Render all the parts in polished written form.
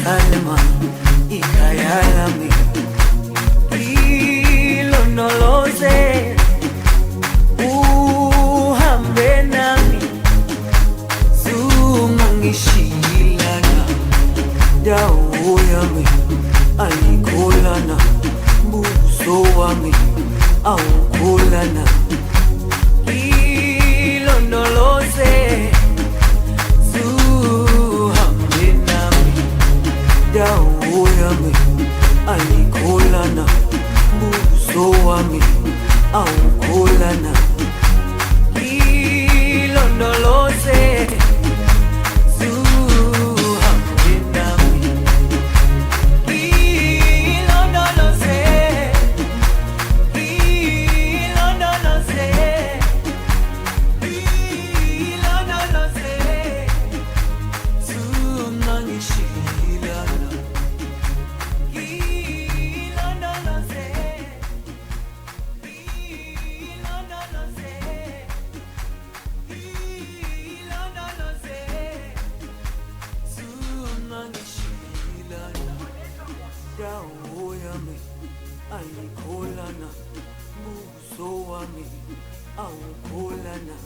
kalma ikayalami ilonoloze uhambe nami zungangishilana dawo yami ayikholana buso wami awukholana ilondoloze zuhambe nami dawo yami ayikholana buso wami awukholana ilondoloze ayikholana buso wami awukholana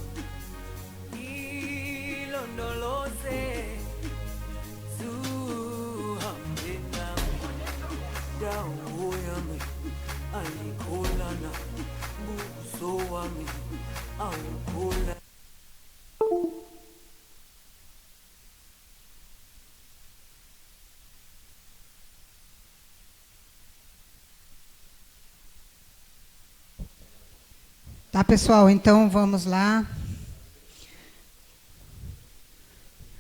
ilondoloze zuhambe nami dawo yami ayikholana buso wami awukholana. Tá, pessoal, então vamos lá.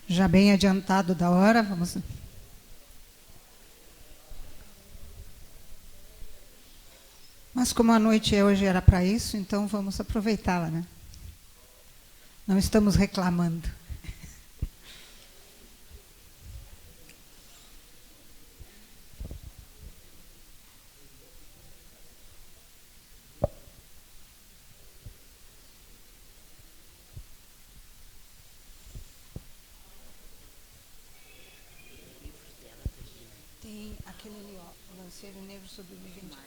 Já bem adiantado da hora, vamos. Mas como a noite hoje era para isso, então vamos aproveitá-la, né? Não estamos reclamando. Tem aquele ali, ó, o Lanceiro Negro Sobrevivente.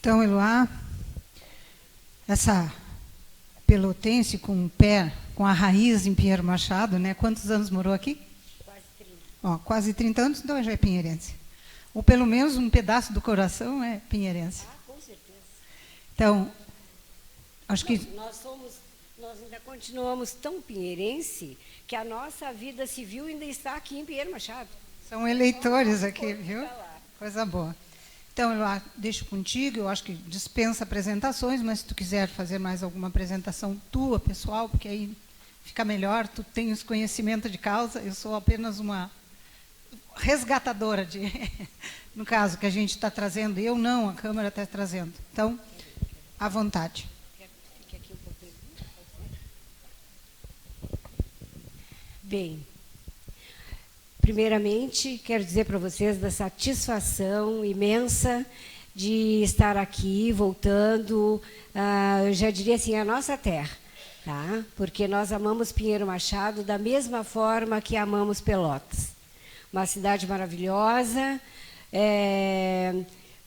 Então, Eloá, essa pelotense com o pé, com a raiz em Pinheiro Machado, né? Quantos anos morou aqui? Quase 30. Ó, quase 30 anos, então já é pinheirense. Ou pelo menos um pedaço do coração é pinheirense. Ah, com certeza. Então, acho que... Nós ainda continuamos tão pinheirense que a nossa vida civil ainda está aqui em Pinheiro Machado. São eleitores aqui, viu? Coisa boa. Então, eu deixo contigo, eu acho que dispensa apresentações, mas se tu quiser fazer mais alguma apresentação tua, pessoal, porque aí fica melhor, tu tens conhecimento de causa, eu sou apenas uma resgatadora, no caso, que a gente está trazendo, eu não, a Câmara está trazendo. Então, à vontade. Fique aqui um pouquinho. Bem, primeiramente, quero dizer para vocês da satisfação imensa de estar aqui, voltando, eu já diria assim, a nossa terra, tá? Porque nós amamos Pinheiro Machado da mesma forma que amamos Pelotas. Uma cidade maravilhosa,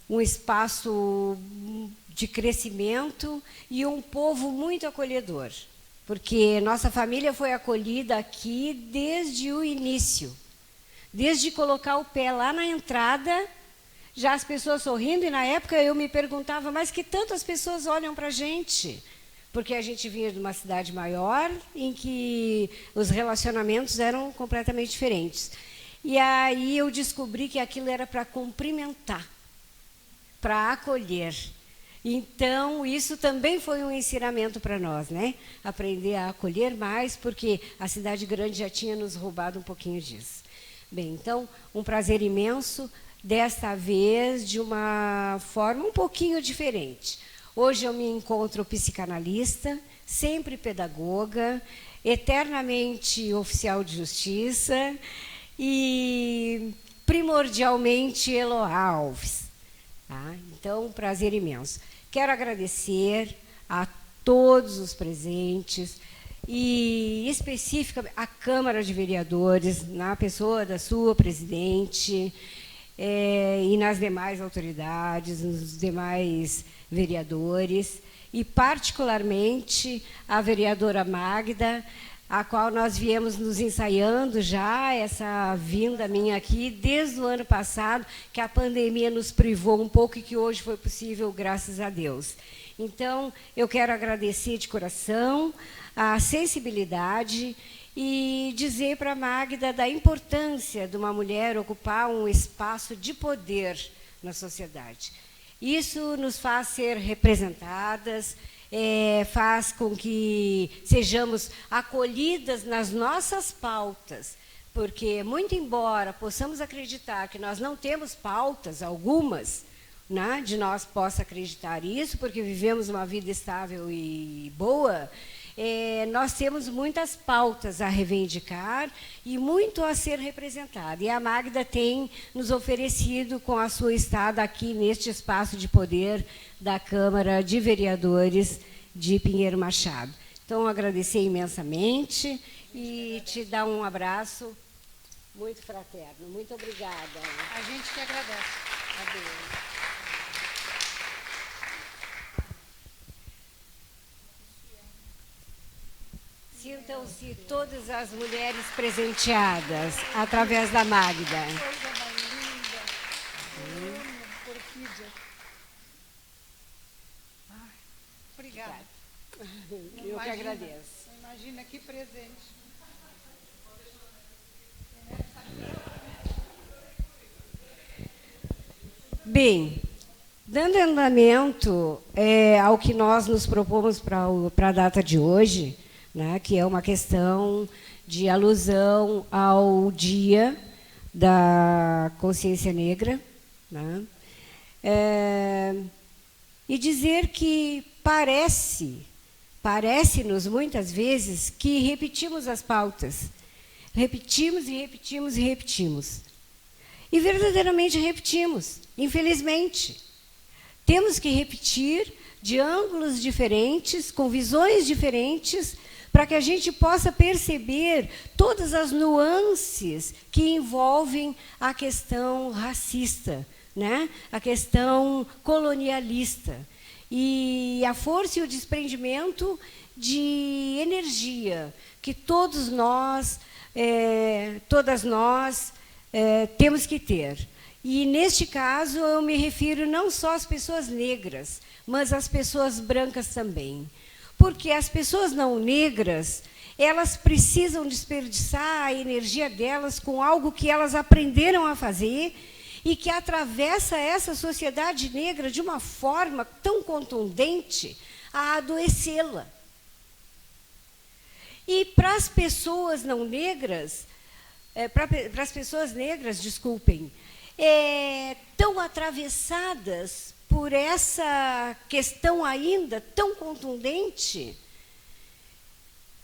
um espaço de crescimento e um povo muito acolhedor, porque nossa família foi acolhida aqui desde o início. Desde colocar o pé lá na entrada, já as pessoas sorrindo, e na época eu me perguntava, mas que tantas pessoas olham para a gente? Porque a gente vinha de uma cidade maior, em que os relacionamentos eram completamente diferentes. E aí eu descobri que aquilo era para cumprimentar, para acolher. Então, isso também foi um ensinamento para nós, né? Aprender a acolher mais, porque a cidade grande já tinha nos roubado um pouquinho disso. Bem, então, um prazer imenso, desta vez de uma forma um pouquinho diferente. Hoje eu me encontro psicanalista, sempre pedagoga, eternamente oficial de justiça e primordialmente Eloá Alves. Tá? Então, um prazer imenso. Quero agradecer a todos os presentes e, especificamente, a Câmara de Vereadores, na pessoa da sua presidente, e nas demais autoridades, nos demais vereadores, e, particularmente, a vereadora Magda, a qual nós viemos nos ensaiando já, essa vinda minha aqui, desde o ano passado, que a pandemia nos privou um pouco e que hoje foi possível, graças a Deus. Então, eu quero agradecer de coração a sensibilidade e dizer para a Magda da importância de uma mulher ocupar um espaço de poder na sociedade. Isso nos faz ser representadas, faz com que sejamos acolhidas nas nossas pautas, porque, muito embora possamos acreditar que nós não temos pautas, algumas, né, de nós possa acreditar isso, porque vivemos uma vida estável e boa, nós temos muitas pautas a reivindicar e muito a ser representada. E a Magda tem nos oferecido, com a sua estada aqui neste espaço de poder da Câmara de Vereadores de Pinheiro Machado. Então, agradecer imensamente e te dar um abraço muito fraterno. Muito obrigada. A gente que agradece. Adeus. Sintam-se todas as mulheres presenteadas através da Magda. Coisa mais linda. Eu amo orquídea. Ai, obrigada. Eu que agradeço. Imagina que presente. Bem, dando andamento ao que nós nos propomos para a data de hoje, né, que é uma questão de alusão ao Dia da Consciência Negra, né, e dizer que parece-nos muitas vezes que repetimos as pautas, repetimos e repetimos e repetimos. E verdadeiramente repetimos, infelizmente. Temos que repetir de ângulos diferentes, com visões diferentes, para que a gente possa perceber todas as nuances que envolvem a questão racista, né? A questão colonialista. E a força e o desprendimento de energia que todos nós, todas nós, temos que ter. E, neste caso, eu me refiro não só às pessoas negras, mas às pessoas brancas também. Porque as pessoas não negras, elas precisam desperdiçar a energia delas com algo que elas aprenderam a fazer e que atravessa essa sociedade negra de uma forma tão contundente a adoecê-la. E para as pessoas não negras, para as pessoas negras, desculpem, tão atravessadas por essa questão ainda tão contundente,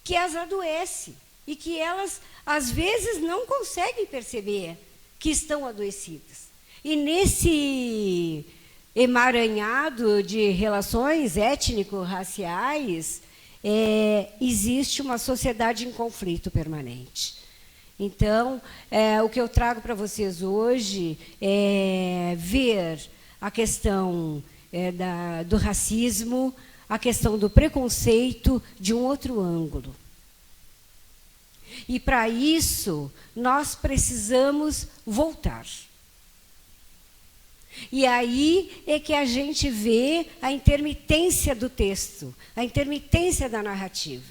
que as adoece e que elas, às vezes, não conseguem perceber que estão adoecidas. E nesse emaranhado de relações étnico-raciais, existe uma sociedade em conflito permanente. Então, o que eu trago para vocês hoje é ver a questão do racismo, a questão do preconceito de um outro ângulo. E, para isso, nós precisamos voltar. E aí é que a gente vê a intermitência do texto, a intermitência da narrativa.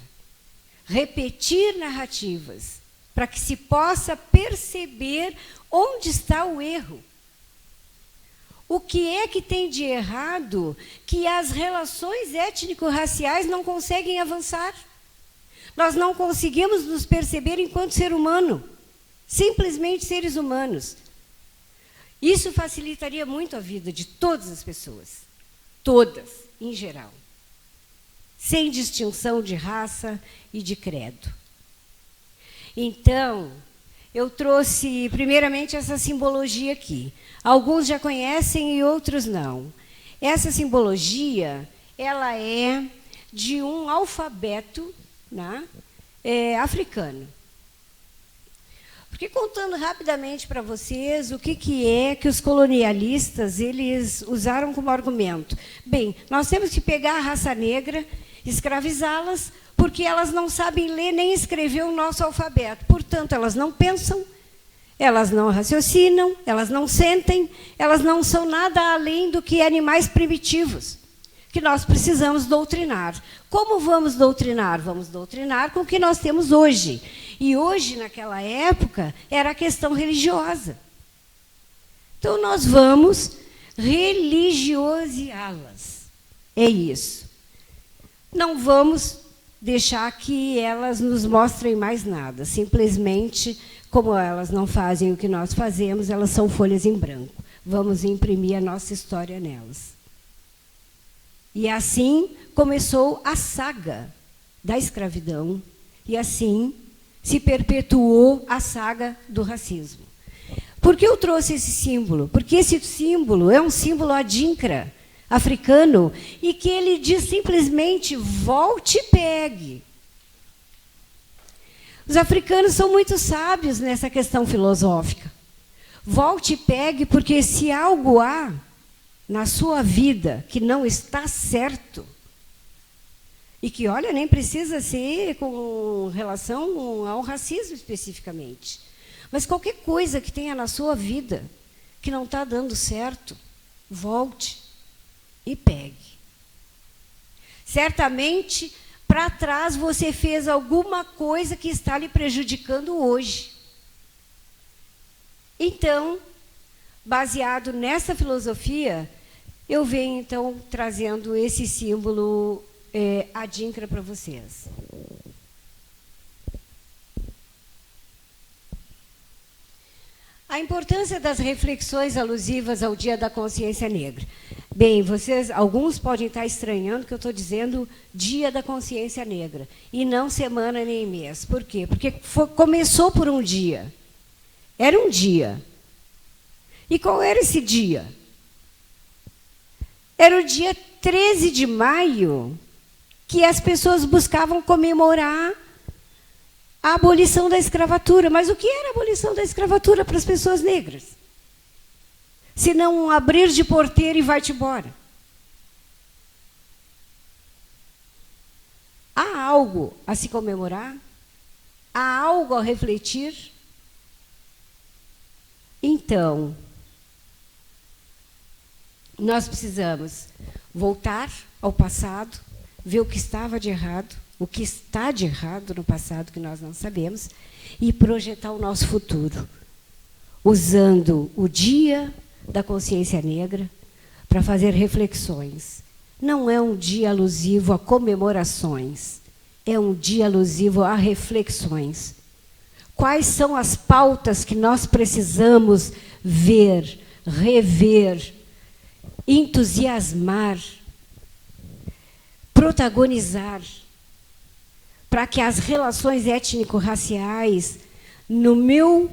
Repetir narrativas, para que se possa perceber onde está o erro. O que é que tem de errado que as relações étnico-raciais não conseguem avançar? Nós não conseguimos nos perceber enquanto ser humano, simplesmente seres humanos. Isso facilitaria muito a vida de todas as pessoas, todas, em geral, sem distinção de raça e de credo. Então, eu trouxe, primeiramente, essa simbologia aqui. Alguns já conhecem e outros não. Essa simbologia, ela é de um alfabeto, né, africano. Porque, contando rapidamente para vocês o que é que os colonialistas eles usaram como argumento. Bem, nós temos que pegar a raça negra, escravizá-las, porque elas não sabem ler nem escrever o nosso alfabeto. Portanto, elas não pensam, elas não raciocinam, elas não sentem, elas não são nada além do que animais primitivos, que nós precisamos doutrinar. Como vamos doutrinar? Vamos doutrinar com o que nós temos hoje. E hoje, naquela época, era a questão religiosa. Então, nós vamos religiosá-las. É isso. Não vamos deixar que elas nos mostrem mais nada. Simplesmente, como elas não fazem o que nós fazemos, elas são folhas em branco. Vamos imprimir a nossa história nelas. E assim começou a saga da escravidão. E assim se perpetuou a saga do racismo. Por que eu trouxe esse símbolo? Porque esse símbolo é um símbolo adinkra, africano, e que ele diz simplesmente, volte e pegue. Os africanos são muito sábios nessa questão filosófica. Volte e pegue, porque se algo há na sua vida que não está certo, e que, olha, nem precisa ser com relação ao racismo especificamente, mas qualquer coisa que tenha na sua vida que não está dando certo, volte e pegue. Certamente, para trás, você fez alguma coisa que está lhe prejudicando hoje. Então, baseado nessa filosofia, eu venho, então, trazendo esse símbolo adinkra para vocês. A importância das reflexões alusivas ao Dia da Consciência Negra. Bem, vocês, alguns podem estar estranhando que eu estou dizendo Dia da Consciência Negra, e não semana nem mês. Por quê? Porque começou por um dia. Era um dia. E qual era esse dia? Era o dia 13 de maio, que as pessoas buscavam comemorar a abolição da escravatura. Mas o que era a abolição da escravatura para as pessoas negras? Se não um abrir de porteira e vai-te embora. Há algo a se comemorar? Há algo a refletir? Então, nós precisamos voltar ao passado, ver o que estava de errado, o que está de errado no passado que nós não sabemos, e projetar o nosso futuro, usando o Dia da Consciência Negra para fazer reflexões. Não é um dia alusivo a comemorações, é um dia alusivo a reflexões. Quais são as pautas que nós precisamos ver, rever, entusiasmar, protagonizar, para que as relações étnico-raciais, no meu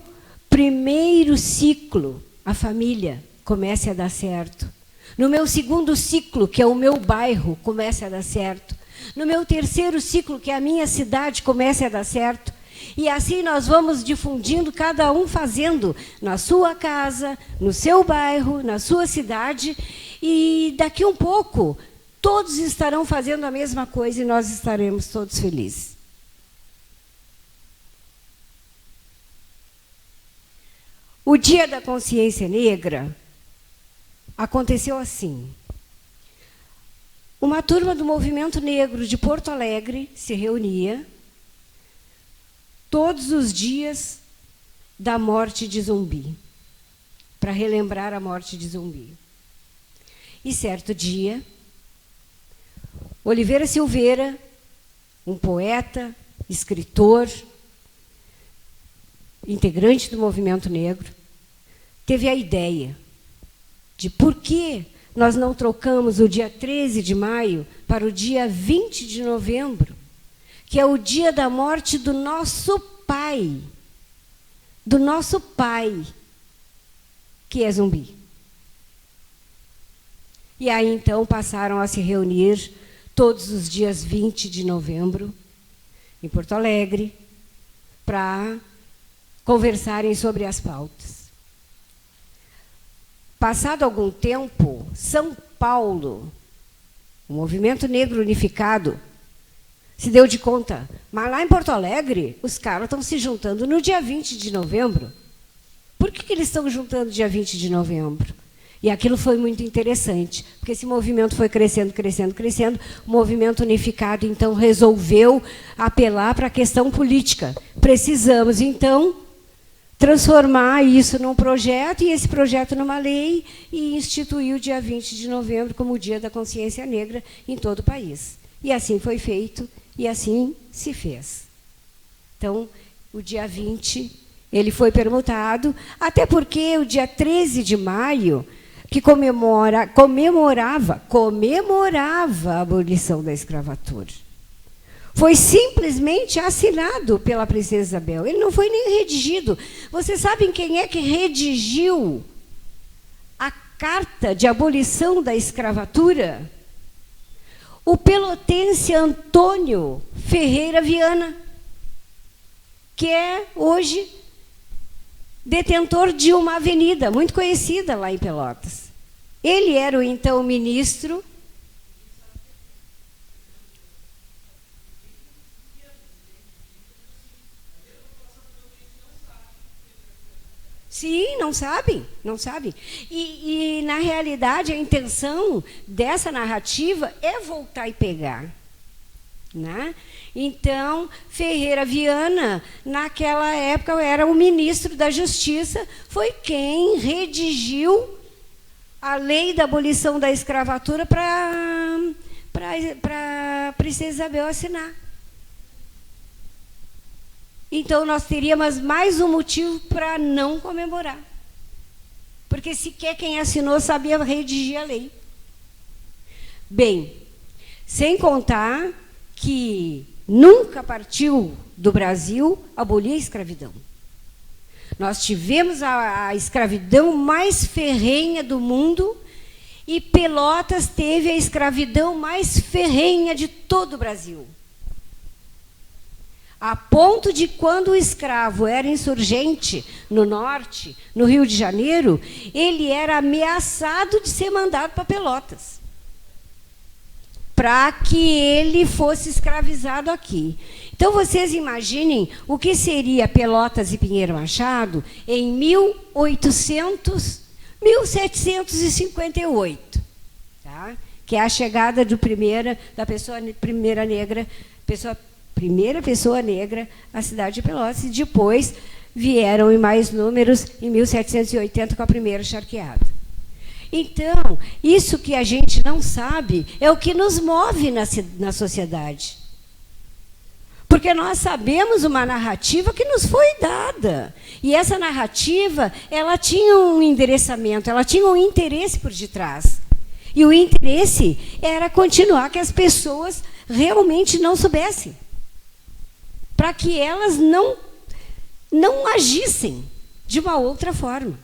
primeiro ciclo, a família, comece a dar certo. No meu segundo ciclo, que é o meu bairro, comece a dar certo. No meu terceiro ciclo, que é a minha cidade, comece a dar certo. E assim nós vamos difundindo, cada um fazendo na sua casa, no seu bairro, na sua cidade, e daqui um pouco todos estarão fazendo a mesma coisa e nós estaremos todos felizes. O Dia da Consciência Negra aconteceu assim. Uma turma do Movimento Negro de Porto Alegre se reunia. todos os dias da morte de Zumbi, para relembrar a morte de Zumbi. E certo dia, Oliveira Silveira, um poeta, escritor, integrante do movimento negro, teve a ideia de por que nós não trocamos o dia 13 de maio para o dia 20 de novembro, que é o dia da morte do nosso pai, que é Zumbi. E aí, então, passaram a se reunir todos os dias 20 de novembro, em Porto Alegre, para conversarem sobre as pautas. Passado algum tempo, São Paulo, o Movimento Negro Unificado, se deu de conta, mas lá em Porto Alegre, os caras estão se juntando no dia 20 de novembro. Por que eles estão juntando dia 20 de novembro? E aquilo foi muito interessante, porque esse movimento foi crescendo, crescendo, crescendo. O Movimento Unificado, então, resolveu apelar para a questão política. Precisamos, então, transformar isso num projeto, e esse projeto numa lei, e instituir o dia 20 de novembro como o Dia da Consciência Negra em todo o país. E assim foi feito, e assim se fez. Então, o dia 20, ele foi permutado, até porque o dia 13 de maio, que comemorava a abolição da escravatura, foi simplesmente assinado pela princesa Isabel. Ele não foi nem redigido. Vocês sabem quem é que redigiu a carta de abolição da escravatura? O pelotense Antônio Ferreira Viana, que é hoje detentor de uma avenida muito conhecida lá em Pelotas. Ele era, então, ministro. Sim, não sabem, não sabem. E, na realidade, a intenção dessa narrativa é voltar e pegar. Né? Então, Ferreira Viana, naquela época, era o ministro da Justiça, foi quem redigiu a lei da abolição da escravatura para a princesa Isabel assinar. Então, nós teríamos mais um motivo para não comemorar. Porque sequer quem assinou sabia redigir a lei. Bem, sem contar que nunca partiu do Brasil abolir a escravidão. Nós tivemos a escravidão mais ferrenha do mundo, e Pelotas teve a escravidão mais ferrenha de todo o Brasil. A ponto de, quando o escravo era insurgente no norte, no Rio de Janeiro, ele era ameaçado de ser mandado para Pelotas, para que ele fosse escravizado aqui. Então, vocês imaginem o que seria Pelotas e Pinheiro Machado em 1758, tá? Que é a chegada primeira pessoa negra à cidade de Pelotas, e depois vieram em mais números em 1780 com a primeira charqueada. Então, isso que a gente não sabe é o que nos move na sociedade. Porque nós sabemos uma narrativa que nos foi dada. E essa narrativa, ela tinha um endereçamento, ela tinha um interesse por detrás. E o interesse era continuar que as pessoas realmente não soubessem, para que elas não agissem de uma outra forma.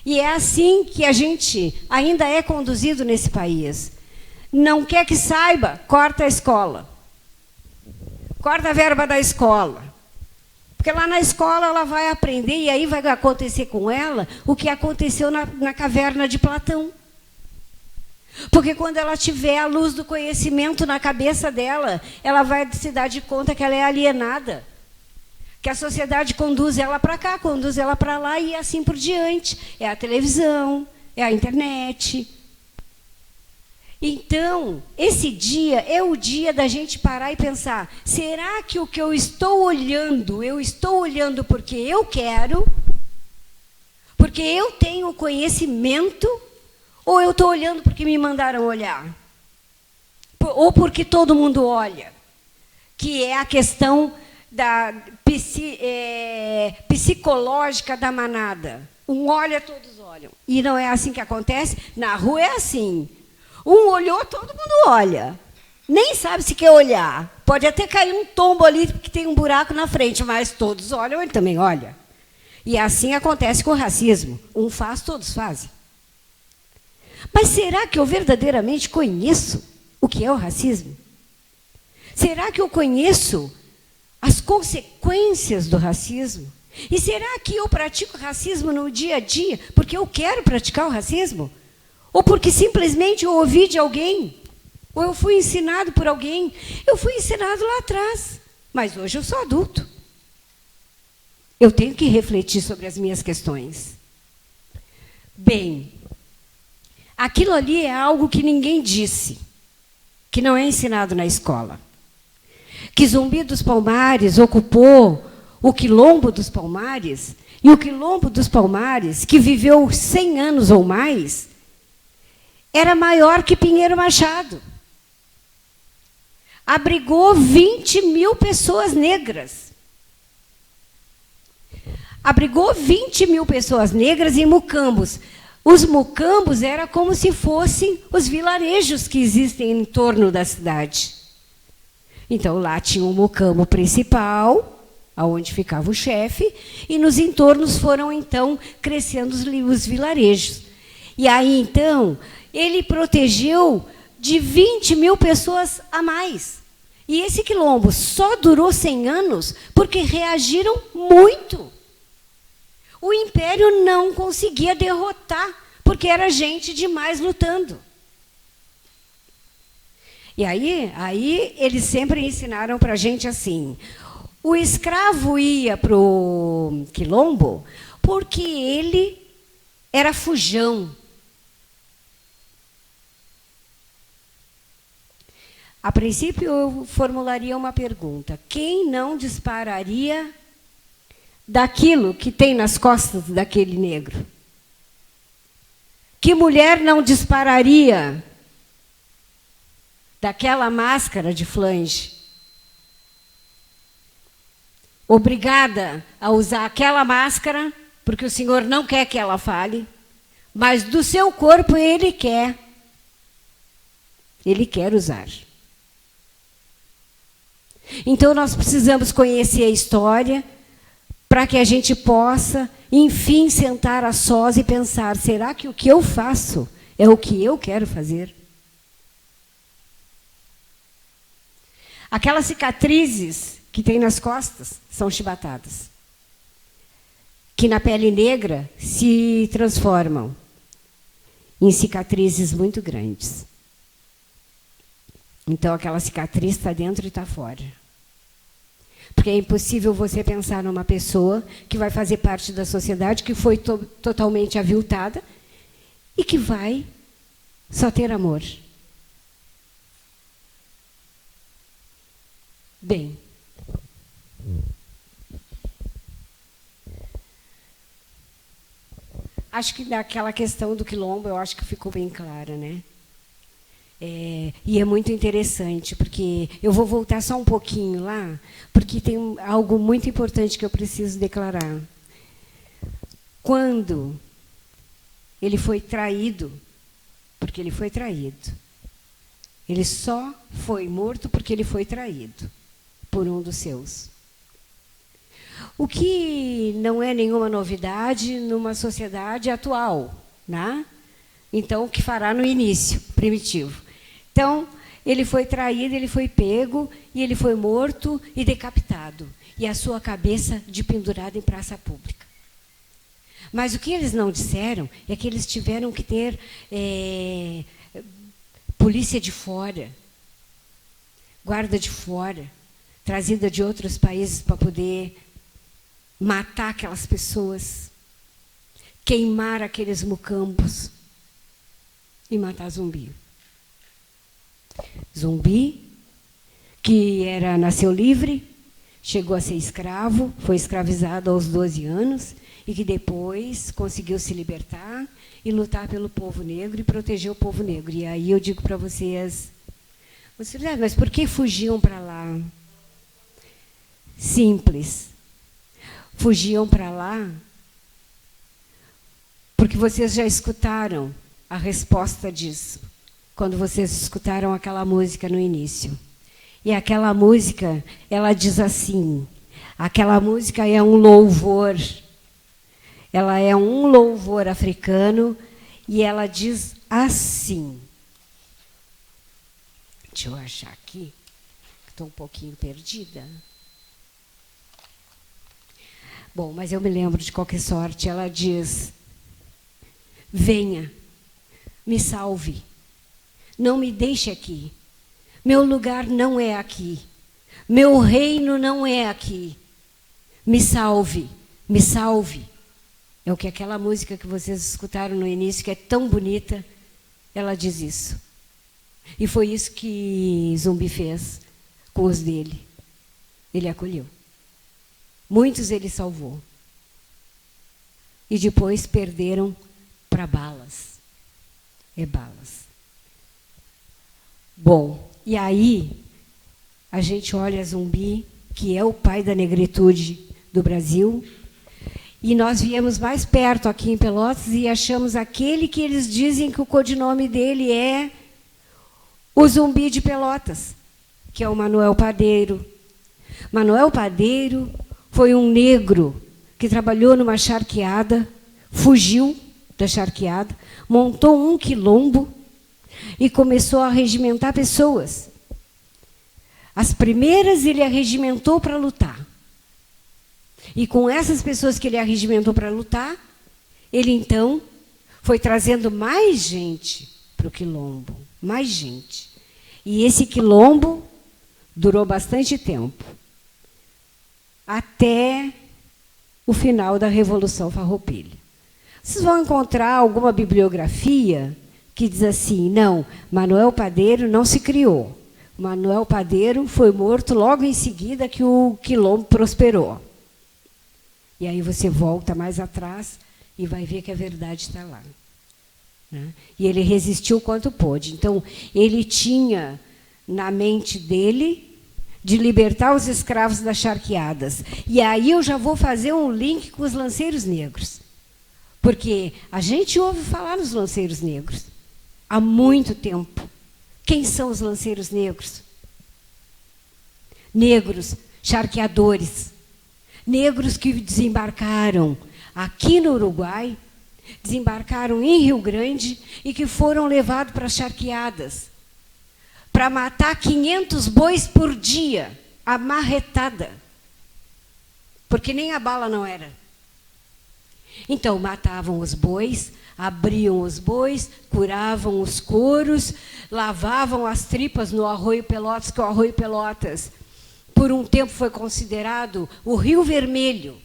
E é assim que a gente ainda é conduzido nesse país. Não quer que saiba, corta a escola. Corta a verba da escola. Porque lá na escola ela vai aprender, e aí vai acontecer com ela o que aconteceu na caverna de Platão. Porque quando ela tiver a luz do conhecimento na cabeça dela, ela vai se dar de conta que ela é alienada, que a sociedade conduz ela para cá, conduz ela para lá, e assim por diante. É a televisão, é a internet. Então, esse dia é o dia da gente parar e pensar, será que o que eu estou olhando porque eu quero, porque eu tenho conhecimento, ou eu estou olhando porque me mandaram olhar? Ou porque todo mundo olha? Que é a questão da psicológica da manada. Um olha, todos olham. E não é assim que acontece? Na rua é assim. Um olhou, todo mundo olha. Nem sabe se quer olhar. Pode até cair um tombo ali, porque tem um buraco na frente, mas todos olham, ele também olha. E assim acontece com o racismo. Um faz, todos fazem. Mas será que eu verdadeiramente conheço o que é o racismo? Será que eu conheço as consequências do racismo? E será que eu pratico racismo no dia a dia porque eu quero praticar o racismo? Ou porque simplesmente eu ouvi de alguém? Ou eu fui ensinado por alguém? Eu fui ensinado lá atrás, mas hoje eu sou adulto. Eu tenho que refletir sobre as minhas questões. Bem, aquilo ali é algo que ninguém disse, que não é ensinado na escola. Que Zumbi dos Palmares ocupou o Quilombo dos Palmares, e o Quilombo dos Palmares, que viveu 100 anos ou mais, era maior que Pinheiro Machado. Abrigou 20 mil pessoas negras. Abrigou 20 mil pessoas negras em mucambos. Os mucambos eram como se fossem os vilarejos que existem em torno da cidade. Então, lá tinha um mucambo principal, aonde ficava o chefe, e nos entornos foram, então, crescendo os vilarejos. E aí, então, ele protegeu de 20 mil pessoas a mais. E esse quilombo só durou 100 anos porque reagiram muito. O Império não conseguia derrotar, porque era gente demais lutando. E aí eles sempre ensinaram para a gente assim, o escravo ia para o quilombo porque ele era fujão. A princípio, eu formularia uma pergunta. Quem não dispararia daquilo que tem nas costas daquele negro? Que mulher não dispararia daquela máscara de flange? Obrigada a usar aquela máscara, porque o Senhor não quer que ela fale, mas do seu corpo Ele quer. Ele quer usar. Então, nós precisamos conhecer a história para que a gente possa, enfim, sentar a sós e pensar, será que o que eu faço é o que eu quero fazer? Aquelas cicatrizes que tem nas costas são chibatadas, que na pele negra se transformam em cicatrizes muito grandes. Então, aquela cicatriz está dentro e está fora. Porque é impossível você pensar numa pessoa que vai fazer parte da sociedade, que foi totalmente aviltada e que vai só ter amor. Bem, acho que daquela questão do quilombo, eu acho que ficou bem clara, né? E é muito interessante, porque eu vou voltar só um pouquinho lá, porque tem algo muito importante que eu preciso declarar. Quando ele foi traído, porque ele foi traído, ele só foi morto porque ele foi traído por um dos seus. O que não é nenhuma novidade numa sociedade atual, né? Então, o que fará no início, primitivo. Então, ele foi traído, ele foi pego, e ele foi morto e decapitado. E a sua cabeça pendurada em praça pública. Mas o que eles não disseram é que eles tiveram que ter polícia de fora, guarda de fora, trazida de outros países para poder matar aquelas pessoas, queimar aqueles mucambos e matar Zumbi. Zumbi, que nasceu livre, chegou a ser escravo, foi escravizado aos 12 anos, e que depois conseguiu se libertar e lutar pelo povo negro e proteger o povo negro. E aí eu digo para vocês, mas por que fugiam para lá? Simples. Fugiam para lá porque vocês já escutaram a resposta disso, quando vocês escutaram aquela música no início. E aquela música, ela diz assim, aquela música é um louvor, ela é um louvor africano, e ela diz assim, deixa eu achar aqui, estou um pouquinho perdida. Bom, mas eu me lembro de qualquer sorte, ela diz, venha, me salve, não me deixe aqui, meu lugar não é aqui, meu reino não é aqui, me salve, me salve. É o que aquela música que vocês escutaram no início, que é tão bonita, ela diz isso. E foi isso que Zumbi fez com os dele. Ele acolheu. Muitos ele salvou. E depois perderam para balas. É balas. Bom, e aí a gente olha Zumbi, que é o pai da negritude do Brasil, e nós viemos mais perto aqui em Pelotas e achamos aquele que eles dizem que o codinome dele é o Zumbi de Pelotas, que é o Manuel Padeiro. Manuel Padeiro foi um negro que trabalhou numa charqueada, fugiu da charqueada, montou um quilombo e começou a regimentar pessoas. As primeiras ele arregimentou para lutar. E com essas pessoas que ele arregimentou para lutar, ele então foi trazendo mais gente para o quilombo, mais gente. E esse quilombo durou bastante tempo, até o final da Revolução Farroupilha. Vocês vão encontrar alguma bibliografia que diz assim, não, Manuel Padeiro não se criou. Manuel Padeiro foi morto logo em seguida que o quilombo prosperou. E aí você volta mais atrás e vai ver que a verdade está lá. Né? E ele resistiu quanto pôde. Então, ele tinha na mente dele de libertar os escravos das charqueadas. E aí eu já vou fazer um link com os lanceiros negros. Porque a gente ouve falar nos lanceiros negros há muito tempo. Quem são os lanceiros negros? Negros, charqueadores. Negros que desembarcaram aqui no Uruguai, desembarcaram em Rio Grande e que foram levados para as charqueadas, para matar 500 bois por dia, a marretada, porque nem a bala não era. Então, matavam os bois, abriam os bois, curavam os couros, lavavam as tripas no Arroio Pelotas, que o Arroio Pelotas, por um tempo, foi considerado o Rio Vermelho,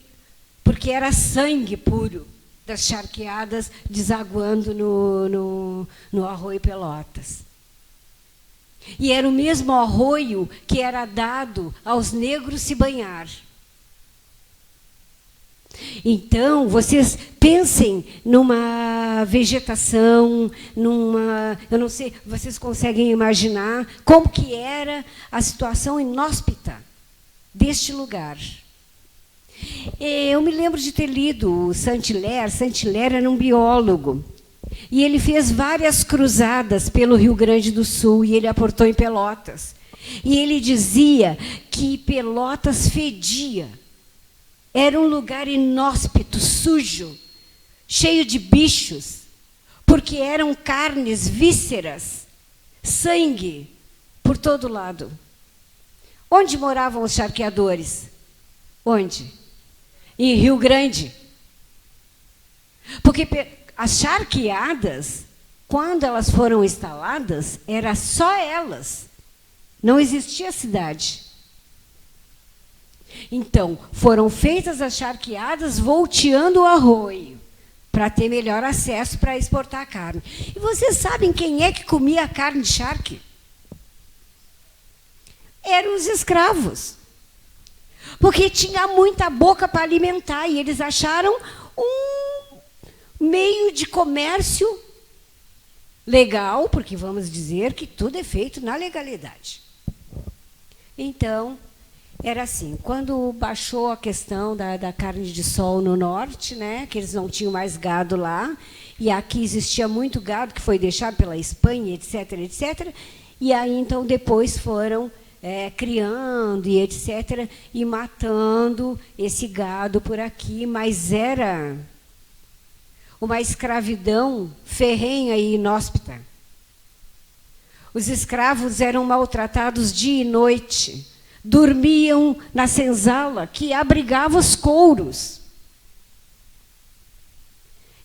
porque era sangue puro das charqueadas desaguando no Arroio Pelotas. E era o mesmo arroio que era dado aos negros se banhar. Então, vocês pensem numa vegetação, eu não sei, vocês conseguem imaginar como que era a situação inóspita deste lugar. Eu me lembro de ter lido o Saint-Hilaire. Saint-Hilaire era um biólogo, e ele fez várias cruzadas pelo Rio Grande do Sul, e ele aportou em Pelotas. E ele dizia que Pelotas fedia. Era um lugar inóspito, sujo, cheio de bichos, porque eram carnes, vísceras, sangue, por todo lado. Onde moravam os charqueadores? Onde? Em Rio Grande. Porque as charqueadas, quando elas foram instaladas, era só elas. Não existia cidade. Então, foram feitas as charqueadas volteando o arroio, para ter melhor acesso para exportar a carne. E vocês sabem quem é que comia a carne de charque? eram os escravos. Porque tinha muita boca para alimentar e eles acharam um meio de comércio legal, porque vamos dizer que tudo é feito na legalidade. Então, era assim, quando baixou a questão da carne de sol no norte, né, que eles não tinham mais gado lá, e aqui existia muito gado que foi deixado pela Espanha, etc., etc., e aí, então, depois foram criando e etc., e matando esse gado por aqui, mas era uma escravidão ferrenha e inóspita. Os escravos eram maltratados dia e noite, dormiam na senzala que abrigava os couros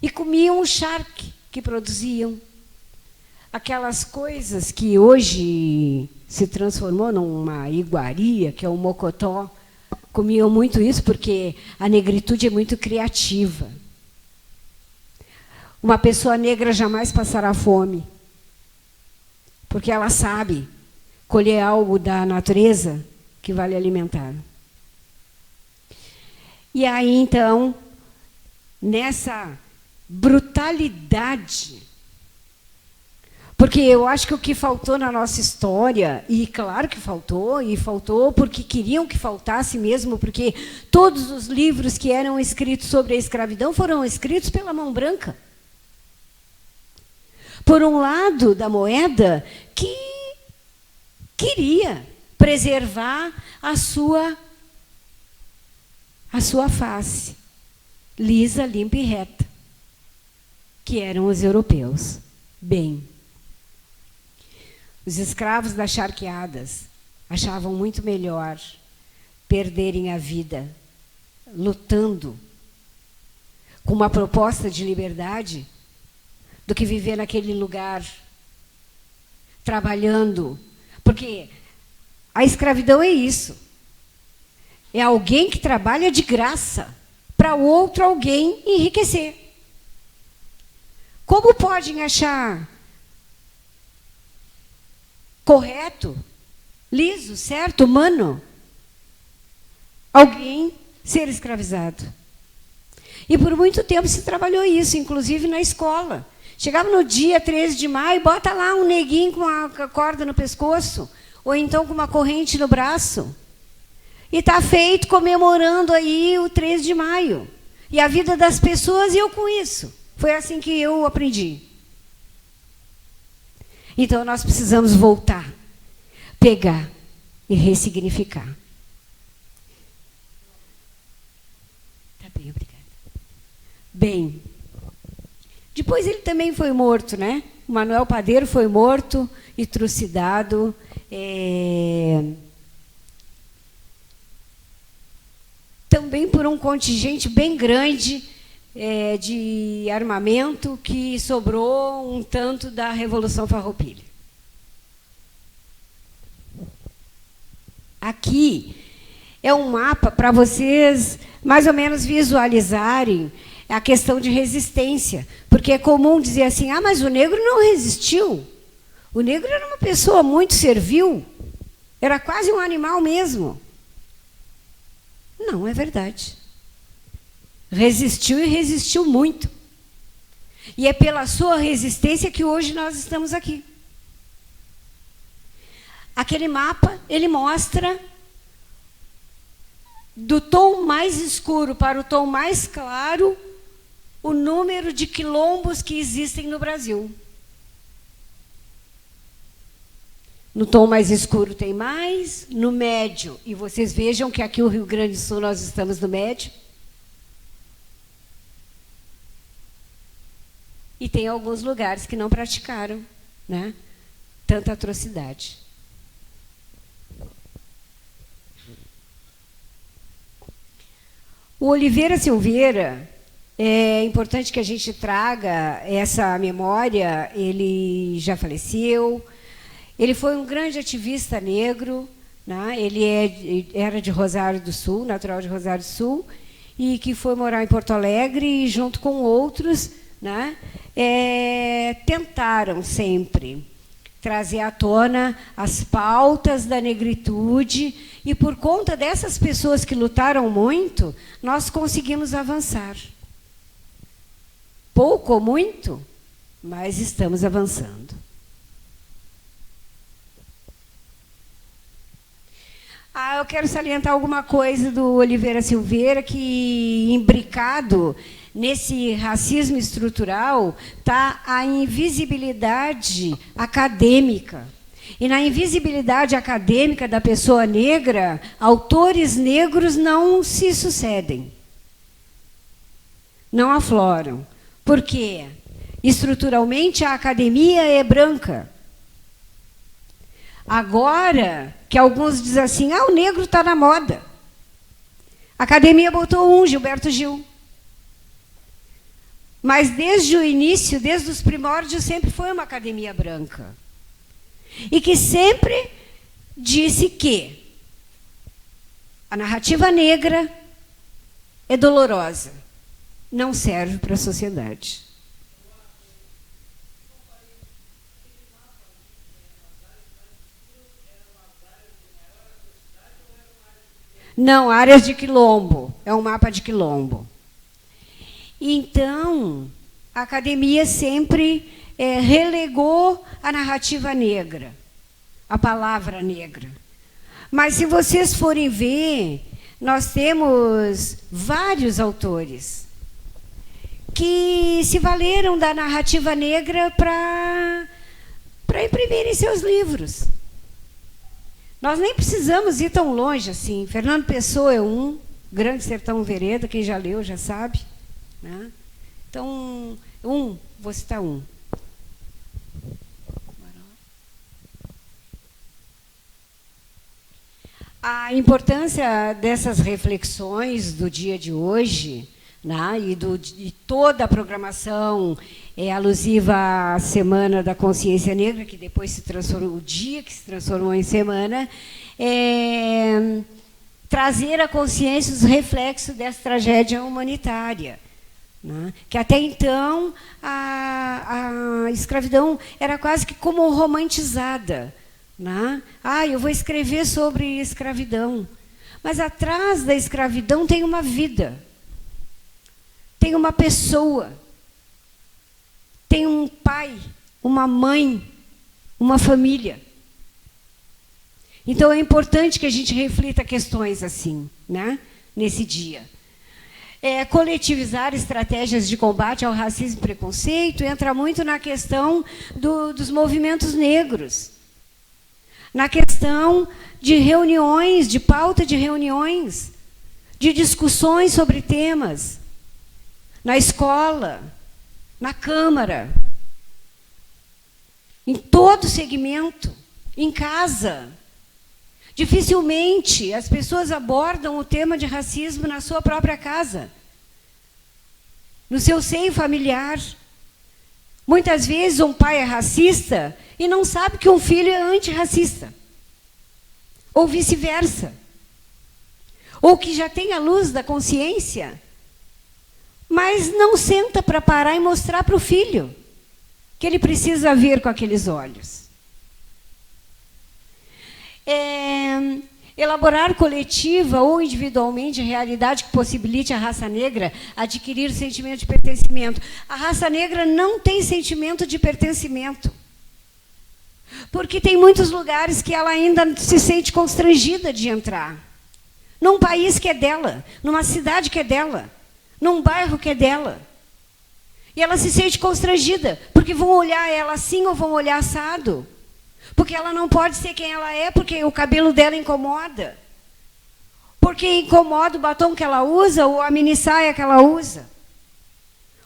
e comiam o charque que produziam. Aquelas coisas que hoje se transformou numa iguaria, que é o mocotó, comiam muito isso porque a negritude é muito criativa. Uma pessoa negra jamais passará fome, porque ela sabe colher algo da natureza que vai lhe alimentar. E aí, então, nessa brutalidade, porque eu acho que o que faltou na nossa história, e claro que faltou, e faltou porque queriam que faltasse mesmo, porque todos os livros que eram escritos sobre a escravidão foram escritos pela mão branca. Por um lado da moeda, que queria preservar a sua face, lisa, limpa e reta, que eram os europeus. Bem, os escravos das charqueadas achavam muito melhor perderem a vida lutando com uma proposta de liberdade do que viver naquele lugar trabalhando. Porque a escravidão é isso. É alguém que trabalha de graça para outro alguém enriquecer. Como podem achar correto, liso, certo, humano, alguém ser escravizado? E por muito tempo se trabalhou isso, inclusive na escola. Chegava no dia 13 de maio, bota lá um neguinho com a corda no pescoço, ou então com uma corrente no braço. E está feito comemorando aí o 13 de maio. E a vida das pessoas, e eu com isso. Foi assim que eu aprendi. Então, nós precisamos voltar, pegar e ressignificar. Tá bem, obrigada. Bem, depois ele também foi morto, né? O Manuel Padeiro foi morto e trucidado. Também por um contingente bem grande de armamento que sobrou um tanto da Revolução Farroupilha. Aqui é um mapa para vocês mais ou menos visualizarem a questão de resistência, porque é comum dizer assim, mas o negro não resistiu. O negro era uma pessoa muito servil, era quase um animal mesmo. Não é verdade. Resistiu e resistiu muito. E é pela sua resistência que hoje nós estamos aqui. Aquele mapa, ele mostra do tom mais escuro para o tom mais claro o número de quilombos que existem no Brasil. No tom mais escuro tem mais, no médio, e vocês vejam que aqui no Rio Grande do Sul nós estamos no médio. E tem alguns lugares que não praticaram, né, tanta atrocidade. O Oliveira Silveira, é importante que a gente traga essa memória, ele já faleceu, ele foi um grande ativista negro, né? Ele era de Rosário do Sul, natural de Rosário do Sul, e que foi morar em Porto Alegre e, junto com outros, né, tentaram sempre trazer à tona as pautas da negritude, e por conta dessas pessoas que lutaram muito, nós conseguimos avançar. Pouco ou muito, mas estamos avançando. Eu quero salientar alguma coisa do Oliveira Silveira, que, imbricado nesse racismo estrutural, está a invisibilidade acadêmica. E na invisibilidade acadêmica da pessoa negra, autores negros não se sucedem. Não afloram. Por quê? Estruturalmente, a academia é branca. Agora, que alguns dizem assim, o negro está na moda. A academia botou Gilberto Gil. Mas desde o início, desde os primórdios, sempre foi uma academia branca. E que sempre disse que a narrativa negra é dolorosa, não serve para a sociedade. Não, áreas de quilombo. É um mapa de quilombo. Então, a academia sempre relegou a narrativa negra, a palavra negra. Mas, se vocês forem ver, nós temos vários autores que se valeram da narrativa negra para imprimirem seus livros. Nós nem precisamos ir tão longe assim. Fernando Pessoa é Grande Sertão Vereda, quem já leu já sabe. Né? Então, vou citar A importância dessas reflexões do dia de hoje, né, e toda a programação alusiva à Semana da Consciência Negra, que depois se transformou, o dia que se transformou em semana, trazer à consciência os reflexos dessa tragédia humanitária. Né, que até então a escravidão era quase que como romantizada. Né? Eu vou escrever sobre escravidão. Mas atrás da escravidão tem uma vida. Tem uma pessoa. Tem um pai, uma mãe, uma família. Então é importante que a gente reflita questões assim, né? Nesse dia. Coletivizar estratégias de combate ao racismo e preconceito entra muito na questão dos movimentos negros. Na questão de reuniões, de pauta de reuniões, de discussões sobre temas, na escola, na Câmara, em todo segmento, em casa. Dificilmente as pessoas abordam o tema de racismo na sua própria casa, no seu seio familiar. Muitas vezes um pai é racista e não sabe que um filho é antirracista. Ou vice-versa. Ou que já tem a luz da consciência, mas não senta para parar e mostrar para o filho que ele precisa ver com aqueles olhos. Elaborar coletiva ou individualmente realidade que possibilite a raça negra adquirir sentimento de pertencimento. A raça negra não tem sentimento de pertencimento. Porque tem muitos lugares que ela ainda se sente constrangida de entrar. Num país que é dela, numa cidade que é dela, num bairro que é dela. E ela se sente constrangida, porque vão olhar ela assim ou vão olhar assado. Porque ela não pode ser quem ela é, porque o cabelo dela incomoda. Porque incomoda o batom que ela usa ou a mini saia que ela usa.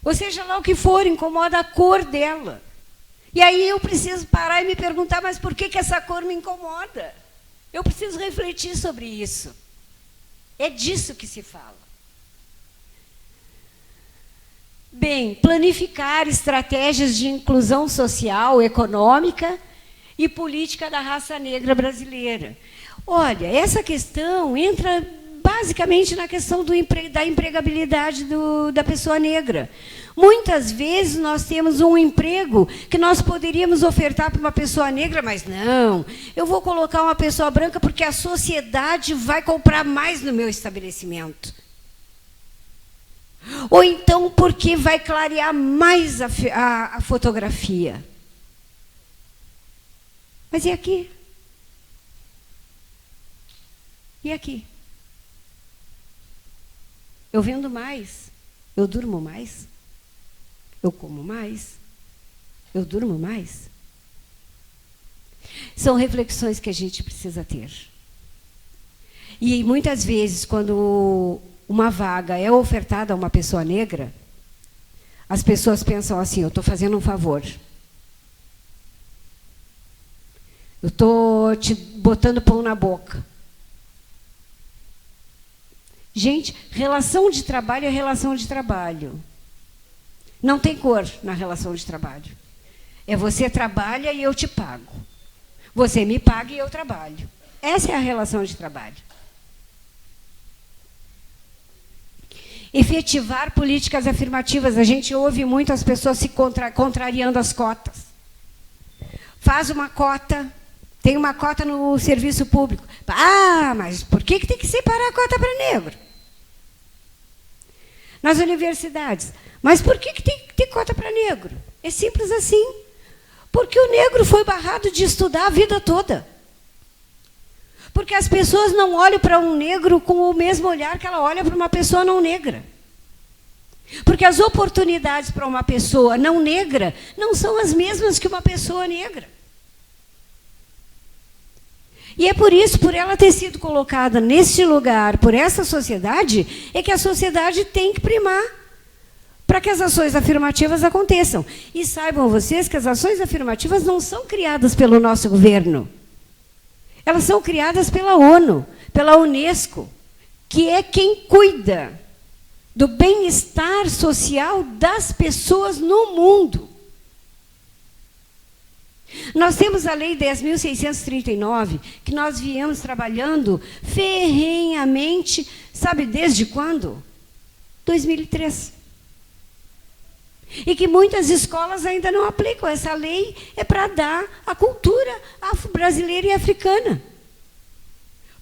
Ou seja lá o que for, incomoda a cor dela. E aí eu preciso parar e me perguntar, mas por que essa cor me incomoda? Eu preciso refletir sobre isso. É disso que se fala. Bem, planificar estratégias de inclusão social, econômica e política da raça negra brasileira. Olha, essa questão entra basicamente na questão da empregabilidade da pessoa negra. Muitas vezes nós temos um emprego que nós poderíamos ofertar para uma pessoa negra, mas não, eu vou colocar uma pessoa branca porque a sociedade vai comprar mais no meu estabelecimento. Ou então porque vai clarear mais a fotografia. Mas e aqui? E aqui? Eu vendo mais, eu durmo mais, eu como mais, eu durmo mais. São reflexões que a gente precisa ter. E muitas vezes, quando uma vaga é ofertada a uma pessoa negra, as pessoas pensam assim: eu estou fazendo um favor. Eu estou te botando pão na boca. Gente, relação de trabalho é relação de trabalho. Não tem cor na relação de trabalho. É você trabalha e eu te pago. Você me paga e eu trabalho. Essa é a relação de trabalho. Efetivar políticas afirmativas. A gente ouve muito as pessoas se contrariando as cotas. Faz uma cota, tem uma cota no serviço público. Ah, mas por que tem que separar a cota para negro? Nas universidades. Mas por que tem que ter cota para negro? É simples assim. Porque o negro foi barrado de estudar a vida toda. Porque as pessoas não olham para um negro com o mesmo olhar que ela olha para uma pessoa não negra. Porque as oportunidades para uma pessoa não negra não são as mesmas que uma pessoa negra. E é por isso, por ela ter sido colocada nesse lugar, por essa sociedade, é que a sociedade tem que primar para que as ações afirmativas aconteçam. E saibam vocês que as ações afirmativas não são criadas pelo nosso governo. Elas são criadas pela ONU, pela Unesco, que é quem cuida do bem-estar social das pessoas no mundo. Nós temos a Lei 10.639, que nós viemos trabalhando ferrenhamente, sabe desde quando? 2003. E que muitas escolas ainda não aplicam. Essa lei é para dar a cultura afro-brasileira e africana.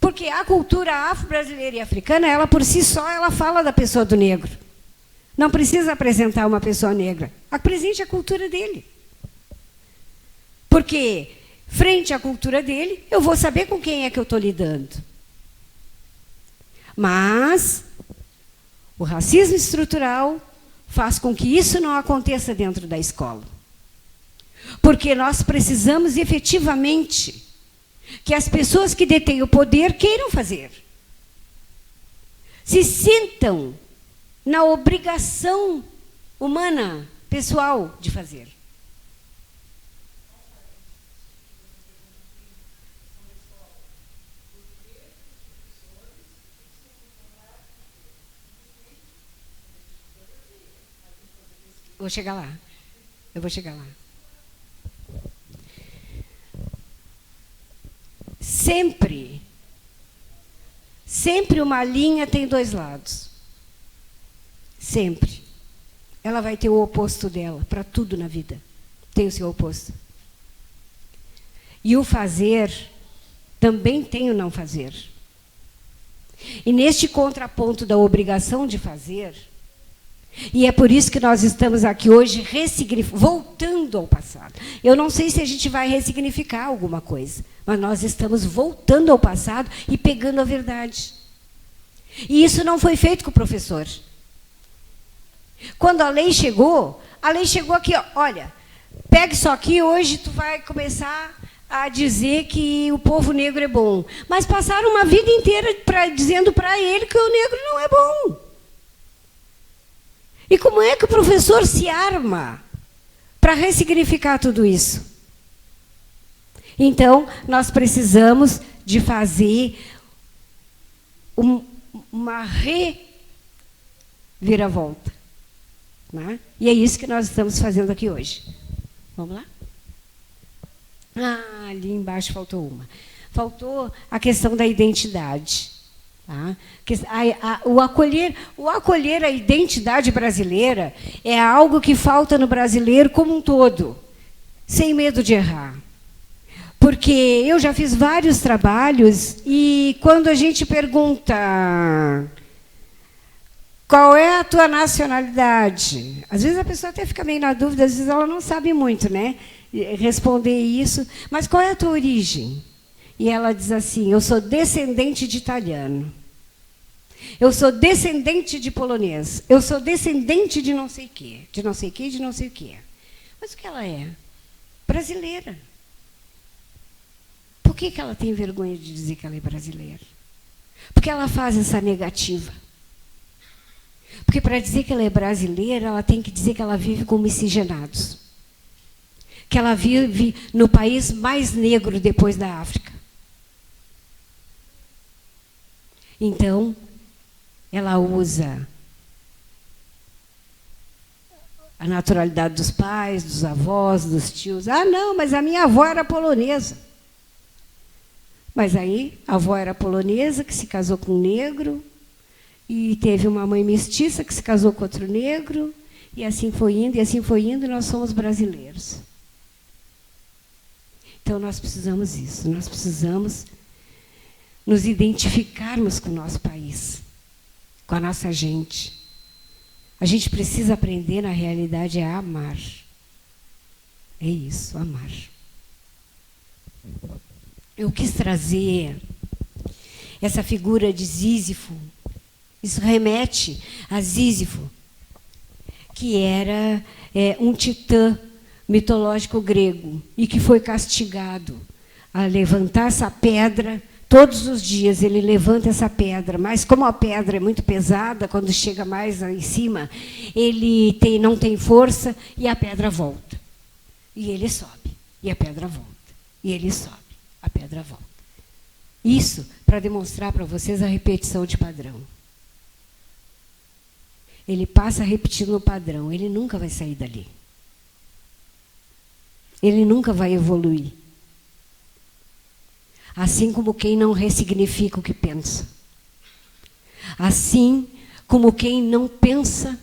Porque a cultura afro-brasileira e africana, ela por si só, ela fala da pessoa do negro. Não precisa apresentar uma pessoa negra. Apresente a cultura dele. Porque, frente à cultura dele, eu vou saber com quem é que eu estou lidando. Mas o racismo estrutural faz com que isso não aconteça dentro da escola. Porque nós precisamos efetivamente que as pessoas que detêm o poder queiram fazer. Se sintam na obrigação humana, pessoal, de fazer. Vou chegar lá. Eu vou chegar lá. Sempre uma linha tem dois lados. Sempre. Ela vai ter o oposto dela, para tudo na vida. Tem o seu oposto. E o fazer também tem o não fazer. E neste contraponto da obrigação de fazer, e é por isso que nós estamos aqui hoje voltando ao passado. Eu não sei se a gente vai ressignificar alguma coisa, mas nós estamos voltando ao passado e pegando a verdade. E isso não foi feito com o professor. Quando a lei chegou aqui, ó, olha, pega isso aqui, hoje tu vai começar a dizer que o povo negro é bom. Mas passaram uma vida inteira dizendo para ele que o negro não é bom. E como é que o professor se arma para ressignificar tudo isso? Então, nós precisamos de fazer uma reviravolta. Né? E é isso que nós estamos fazendo aqui hoje. Vamos lá? Ah, ali embaixo faltou uma. Faltou a questão da identidade. Tá? O acolher a identidade brasileira é algo que falta no brasileiro como um todo, sem medo de errar. Porque eu já fiz vários trabalhos e quando a gente pergunta qual é a tua nacionalidade, às vezes a pessoa até fica meio na dúvida, às vezes ela não sabe muito, né, responder isso, mas qual é a tua origem? E ela diz assim, eu sou descendente de italiano, eu sou descendente de polonês, eu sou descendente de não sei o quê, de não sei o quê, de não sei o quê. Mas o que ela é? Brasileira. Por que ela tem vergonha de dizer que ela é brasileira? Porque ela faz essa negativa. Porque para dizer que ela é brasileira, ela tem que dizer que ela vive com miscigenados. Que ela vive no país mais negro depois da África. Então, ela usa a naturalidade dos pais, dos avós, dos tios. Ah, não, mas a minha avó era polonesa. Mas aí a avó era polonesa, que se casou com um negro, e teve uma mãe mestiça que se casou com outro negro, e assim foi indo, e nós somos brasileiros. Então, nós precisamos disso, nós precisamos nos identificarmos com o nosso país, com a nossa gente. A gente precisa aprender, na realidade, a amar. É isso, amar. Eu quis trazer essa figura de Sísifo. Isso remete a Sísifo, que era um titã mitológico grego e que foi castigado a levantar essa pedra. Todos os dias ele levanta essa pedra, mas como a pedra é muito pesada, quando chega mais em cima, ele não tem força e a pedra volta. E ele sobe, e a pedra volta. E ele sobe, a pedra volta. Isso para demonstrar para vocês a repetição de padrão. Ele passa repetindo o padrão, ele nunca vai sair dali. Ele nunca vai evoluir. Assim como quem não ressignifica o que pensa. Assim como quem não pensa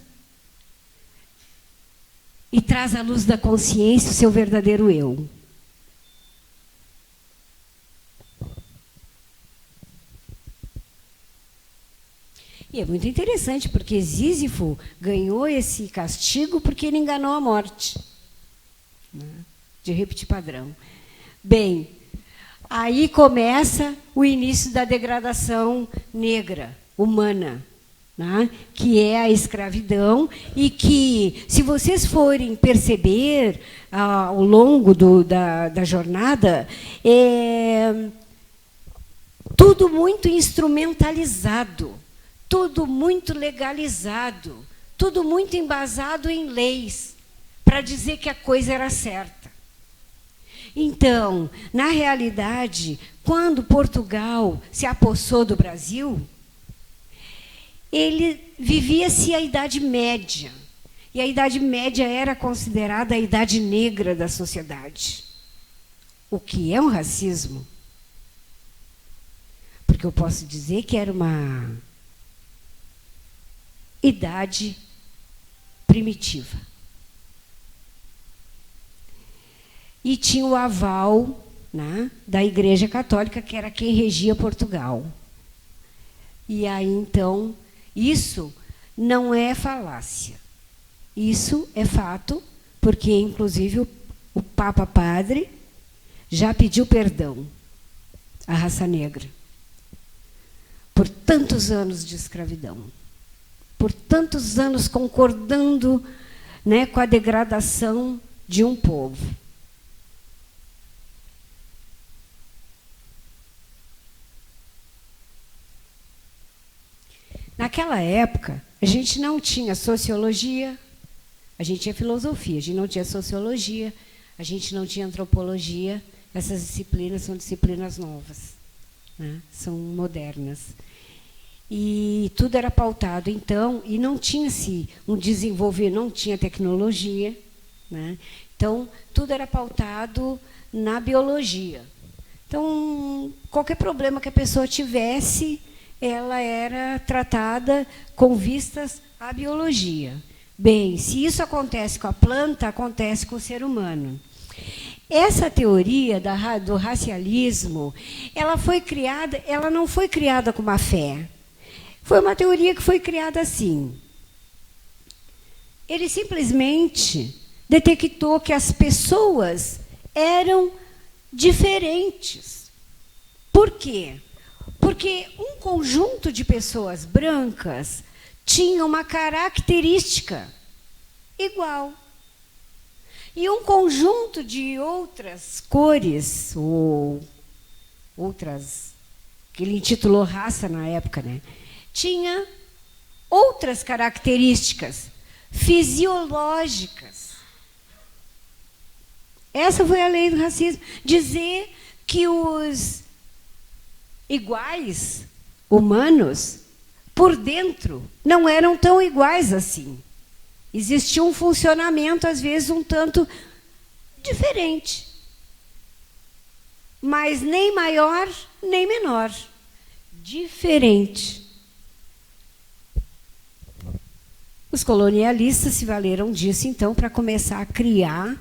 e traz à luz da consciência o seu verdadeiro eu. E é muito interessante, porque Sísifo ganhou esse castigo porque ele enganou a morte. Né? De repetir padrão. Bem, aí começa o início da degradação negra, humana, né? Que é a escravidão, e que, se vocês forem perceber ao longo da jornada, tudo muito instrumentalizado, tudo muito legalizado, tudo muito embasado em leis, para dizer que a coisa era certa. Então, na realidade, quando Portugal se apossou do Brasil, ele vivia-se a Idade Média. E a Idade Média era considerada a Idade Negra da sociedade. O que é um racismo? Porque eu posso dizer que era uma idade primitiva. E tinha o aval, né, da Igreja Católica, que era quem regia Portugal. E aí, então, isso não é falácia. Isso é fato, porque, inclusive, o Papa Padre já pediu perdão à raça negra por tantos anos de escravidão, por tantos anos concordando, né, com a degradação de um povo. Naquela época, a gente não tinha sociologia, a gente tinha filosofia, a gente não tinha sociologia, a gente não tinha antropologia. Essas disciplinas são disciplinas novas, né? São modernas. E tudo era pautado, então, e não tinha-se um desenvolvimento, não tinha tecnologia, né? Então, tudo era pautado na biologia. Então, qualquer problema que a pessoa tivesse, ela era tratada com vistas à biologia. Bem, se isso acontece com a planta, acontece com o ser humano. Essa teoria do racialismo, ela não foi criada com uma fé. Foi uma teoria que foi criada assim. Ele simplesmente detectou que as pessoas eram diferentes. Por quê? Porque um conjunto de pessoas brancas tinha uma característica igual. E um conjunto de outras cores, ou outras, que ele intitulou raça na época, né? Tinha outras características fisiológicas. Essa foi a lei do racismo. Dizer que os iguais, humanos, por dentro, não eram tão iguais assim. Existia um funcionamento, às vezes, um tanto diferente. Mas nem maior, nem menor. Diferente. Os colonialistas se valeram disso, então, para começar a criar,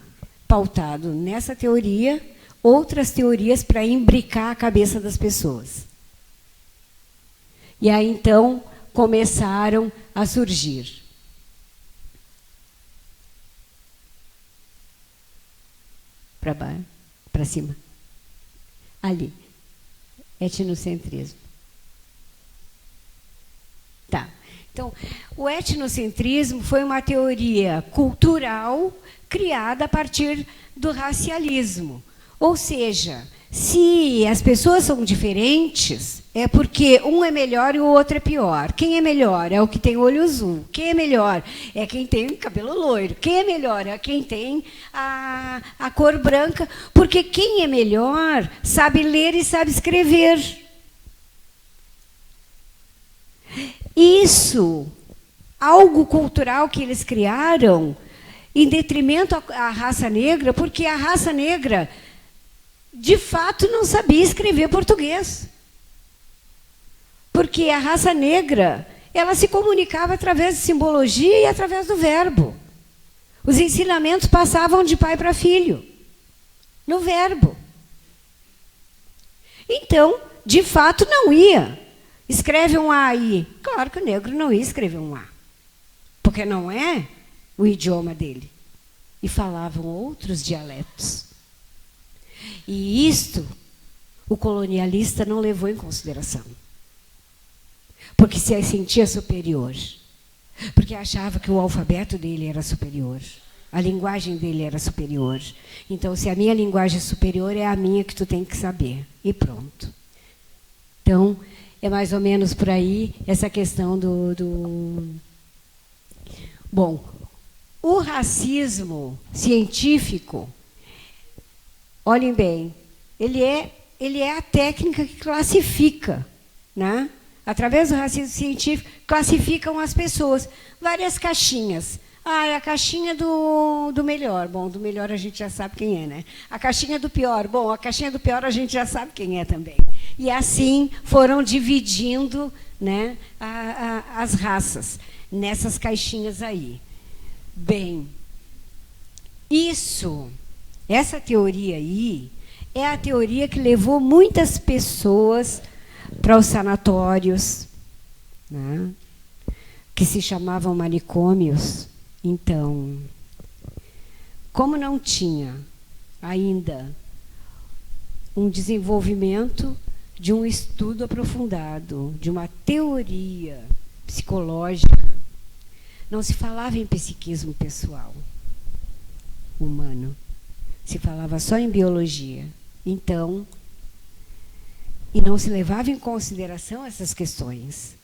pautado nessa teoria, outras teorias para imbricar a cabeça das pessoas. E aí, então, começaram a surgir. Para baixo, para cima. Ali. Etnocentrismo. Tá. Então, o etnocentrismo foi uma teoria cultural criada a partir do racialismo. Ou seja, se as pessoas são diferentes, é porque um é melhor e o outro é pior. Quem é melhor? É o que tem olho azul. Quem é melhor? É quem tem cabelo loiro. Quem é melhor? É quem tem a cor branca. Porque quem é melhor sabe ler e sabe escrever. Isso, algo cultural que eles criaram, em detrimento à raça negra, porque a raça negra, de fato, não sabia escrever português. Porque a raça negra, ela se comunicava através de simbologia e através do verbo. Os ensinamentos passavam de pai para filho, no verbo. Então, de fato, não ia. Escreve um A aí. Claro que o negro não ia escrever um A, porque não é o idioma dele. E falavam outros dialetos. E isto o colonialista não levou em consideração. Porque se sentia superior. Porque achava que o alfabeto dele era superior. A linguagem dele era superior. Então, se a minha linguagem é superior, é a minha que tu tem que saber. E pronto. Então, é mais ou menos por aí essa questão do... Bom, o racismo científico, olhem bem, ele é a técnica que classifica, né? Através do racismo científico, classificam as pessoas. Várias caixinhas. Ah, é a caixinha do melhor. Bom, do melhor a gente já sabe quem é, né? A caixinha do pior. Bom, a caixinha do pior a gente já sabe quem é também. E assim foram dividindo, né, as raças nessas caixinhas aí. Bem, essa teoria aí, é a teoria que levou muitas pessoas para os sanatórios, né, que se chamavam manicômios. Então, como não tinha ainda um desenvolvimento de um estudo aprofundado, de uma teoria psicológica, não se falava em psiquismo pessoal humano, se falava só em biologia. Então, e não se levava em consideração essas questões.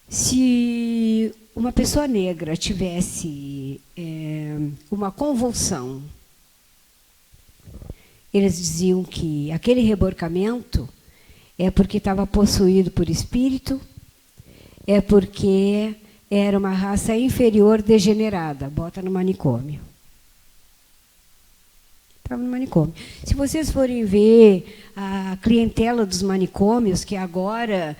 Se uma pessoa negra tivesse uma convulsão, eles diziam que aquele reborcamento é porque estava possuído por espírito, é porque era uma raça inferior degenerada, bota no manicômio. Estava no manicômio. Se vocês forem ver a clientela dos manicômios, que agora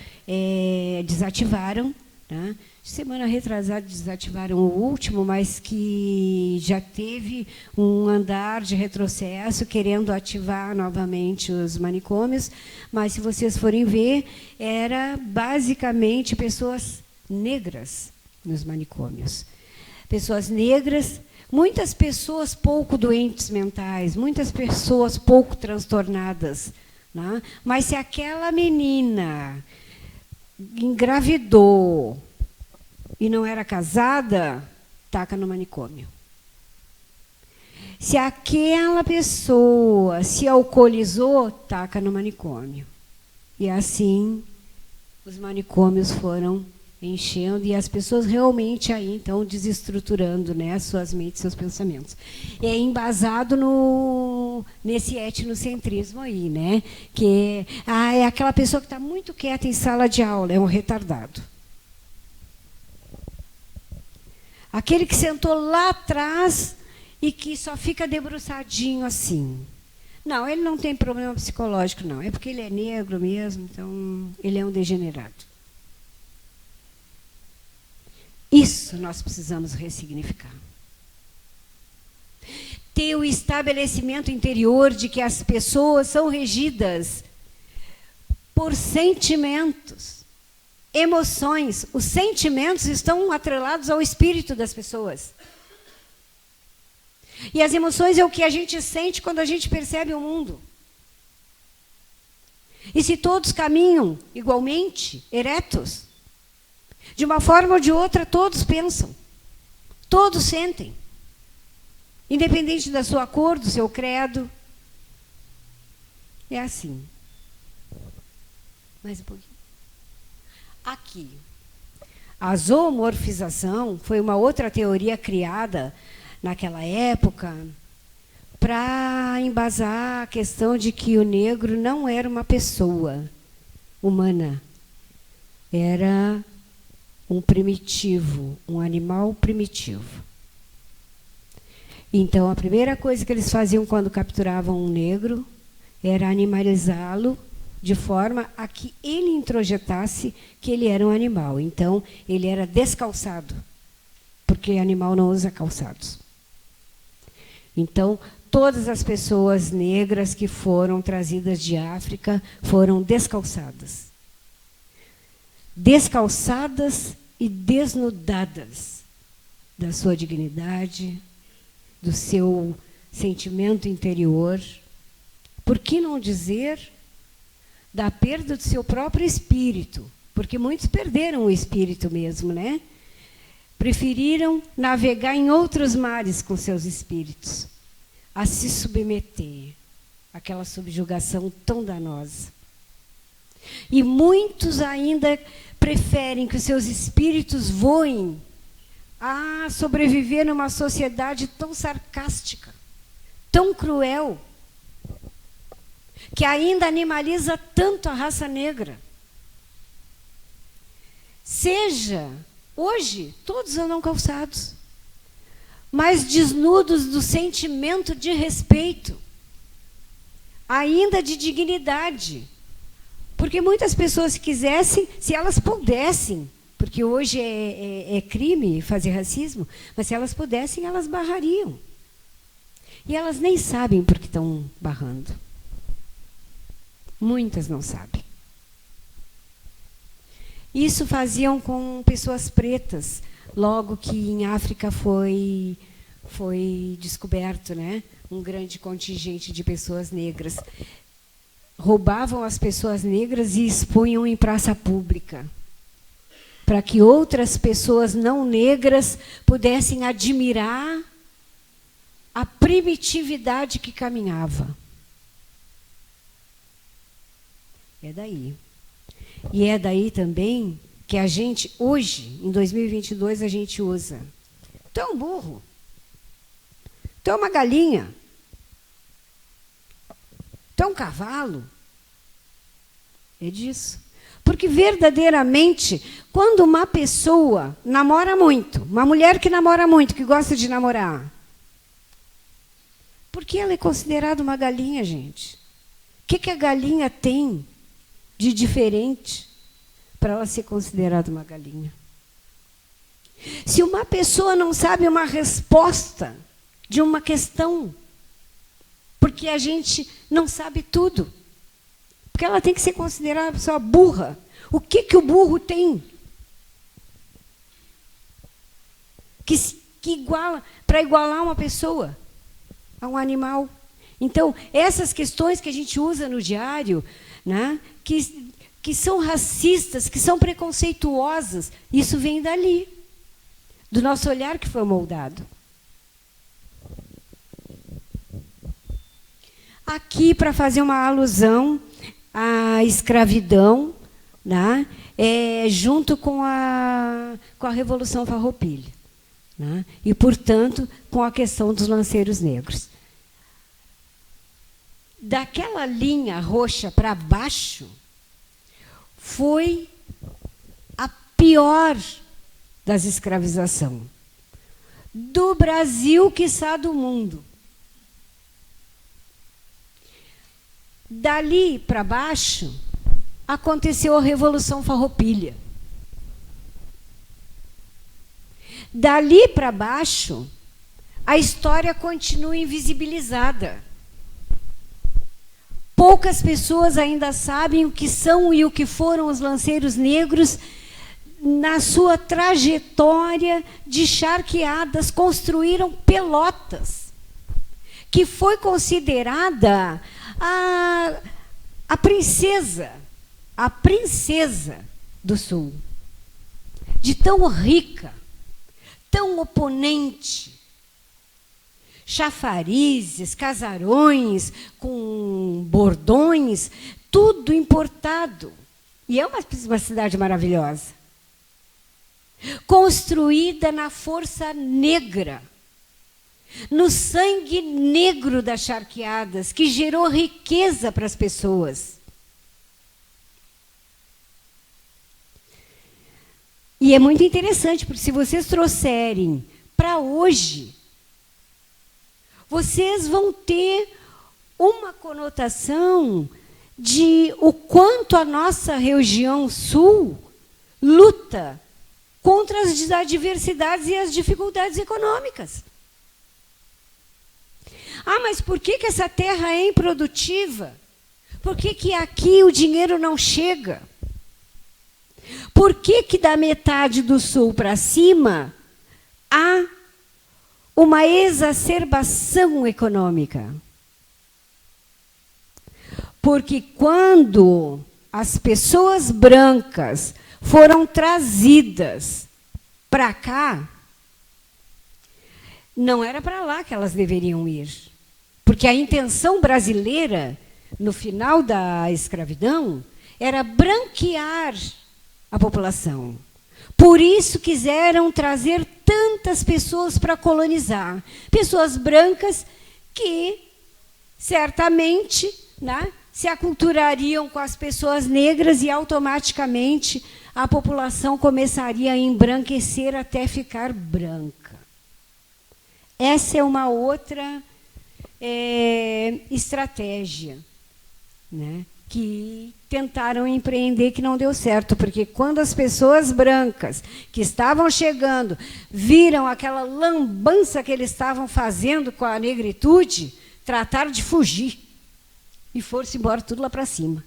desativaram, né? Semana retrasada desativaram o último, mas que já teve um andar de retrocesso, querendo ativar novamente os manicômios. Mas, se vocês forem ver, era basicamente pessoas negras nos manicômios. Pessoas negras, muitas pessoas pouco doentes mentais, muitas pessoas pouco transtornadas, né? Mas se aquela menina engravidou e não era casada, taca no manicômio. Se aquela pessoa se alcoolizou, taca no manicômio. E assim os manicômios foram enchendo e as pessoas realmente aí então desestruturando, né, suas mentes, seus pensamentos. É embasado nesse etnocentrismo aí, né, que é aquela pessoa que está muito quieta em sala de aula, é um retardado. Aquele que sentou lá atrás e que só fica debruçadinho assim. Não, ele não tem problema psicológico, não. É porque ele é negro mesmo, então ele é um degenerado. Isso nós precisamos ressignificar. Ter o estabelecimento interior de que as pessoas são regidas por sentimentos, emoções. Os sentimentos estão atrelados ao espírito das pessoas. E as emoções é o que a gente sente quando a gente percebe o mundo. E se todos caminham igualmente, eretos, de uma forma ou de outra, todos pensam, todos sentem, independente da sua cor, do seu credo. É assim. Mais um pouquinho. Aqui. A zoomorfização foi uma outra teoria criada naquela época para embasar a questão de que o negro não era uma pessoa humana, era um primitivo, um animal primitivo. Então, a primeira coisa que eles faziam quando capturavam um negro era animalizá-lo de forma a que ele introjetasse que ele era um animal. Então, ele era descalçado, porque animal não usa calçados. Então, todas as pessoas negras que foram trazidas de África foram descalçadas. Descalçadas e desnudadas da sua dignidade, do seu sentimento interior. Por que não dizer da perda do seu próprio espírito? Porque muitos perderam o espírito mesmo, né? Preferiram navegar em outros mares com seus espíritos, a se submeter àquela subjugação tão danosa. E muitos ainda preferem que os seus espíritos voem a sobreviver numa sociedade tão sarcástica, tão cruel, que ainda animaliza tanto a raça negra. Seja, hoje, todos andam calçados, mas desnudos do sentimento de respeito, ainda de dignidade. Porque muitas pessoas, se quisessem, se elas pudessem, porque hoje é crime fazer racismo, mas se elas pudessem, elas barrariam. E elas nem sabem por que estão barrando. Muitas não sabem. Isso faziam com pessoas pretas, logo que em África foi descoberto, né, um grande contingente de pessoas negras. Roubavam as pessoas negras e expunham em praça pública, para que outras pessoas não negras pudessem admirar a primitividade que caminhava. É daí. E é daí também que a gente, hoje, em 2022, a gente usa. Tu é um burro. Tu é uma galinha. Tu é um cavalo. É disso. Porque, verdadeiramente, quando uma pessoa namora muito, uma mulher que namora muito, que gosta de namorar, por que ela é considerada uma galinha, gente? O que a galinha tem de diferente para ela ser considerada uma galinha? Se uma pessoa não sabe uma resposta de uma questão, porque a gente não sabe tudo, porque ela tem que ser considerada uma pessoa burra. O que o burro tem? Que iguala, para igualar uma pessoa a um animal. Então, essas questões que a gente usa no diário, né, que são racistas, que são preconceituosas, isso vem dali, do nosso olhar que foi moldado. Aqui, para fazer uma alusão à escravidão, né, junto com a Revolução Farroupilha, né, e, portanto, com a questão dos lanceiros negros. Daquela linha roxa para baixo, foi a pior das escravizações. Do Brasil, quiçá do mundo. Dali para baixo, aconteceu a Revolução Farroupilha. Dali para baixo, a história continua invisibilizada. Poucas pessoas ainda sabem o que são e o que foram os lanceiros negros na sua trajetória de charqueadas. Construíram Pelotas, que foi considerada a princesa do Sul, de tão rica, tão oponente. Chafarizes, casarões com bordões, tudo importado. E é uma cidade maravilhosa. Construída na força negra, no sangue negro das charqueadas, que gerou riqueza para as pessoas. E é muito interessante, porque se vocês trouxerem para hoje, vocês vão ter uma conotação de o quanto a nossa região sul luta contra as adversidades e as dificuldades econômicas. Ah, mas por que essa terra é improdutiva? Por que aqui o dinheiro não chega? Por que da metade do sul para cima há uma exacerbação econômica? Porque quando as pessoas brancas foram trazidas para cá, não era para lá que elas deveriam ir. Porque a intenção brasileira, no final da escravidão, era branquear a população. Por isso quiseram trazer tantas pessoas para colonizar. Pessoas brancas que, certamente, né, se aculturariam com as pessoas negras e, automaticamente, a população começaria a embranquecer até ficar branca. Essa é uma outra estratégia, né, que tentaram empreender, que não deu certo, porque quando as pessoas brancas que estavam chegando viram aquela lambança que eles estavam fazendo com a negritude, trataram de fugir e foram-se embora tudo lá para cima.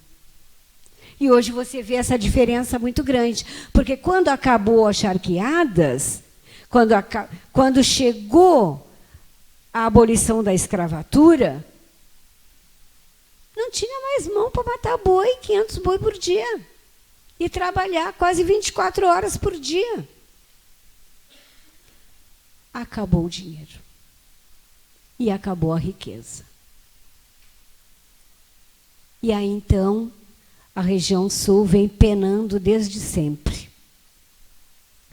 E hoje você vê essa diferença muito grande, porque quando acabou as charqueadas, quando chegou a abolição da escravatura, não tinha mais mão para matar boi, 500 boi por dia, e trabalhar quase 24 horas por dia. Acabou o dinheiro. E acabou a riqueza. E aí, então, a região sul vem penando desde sempre,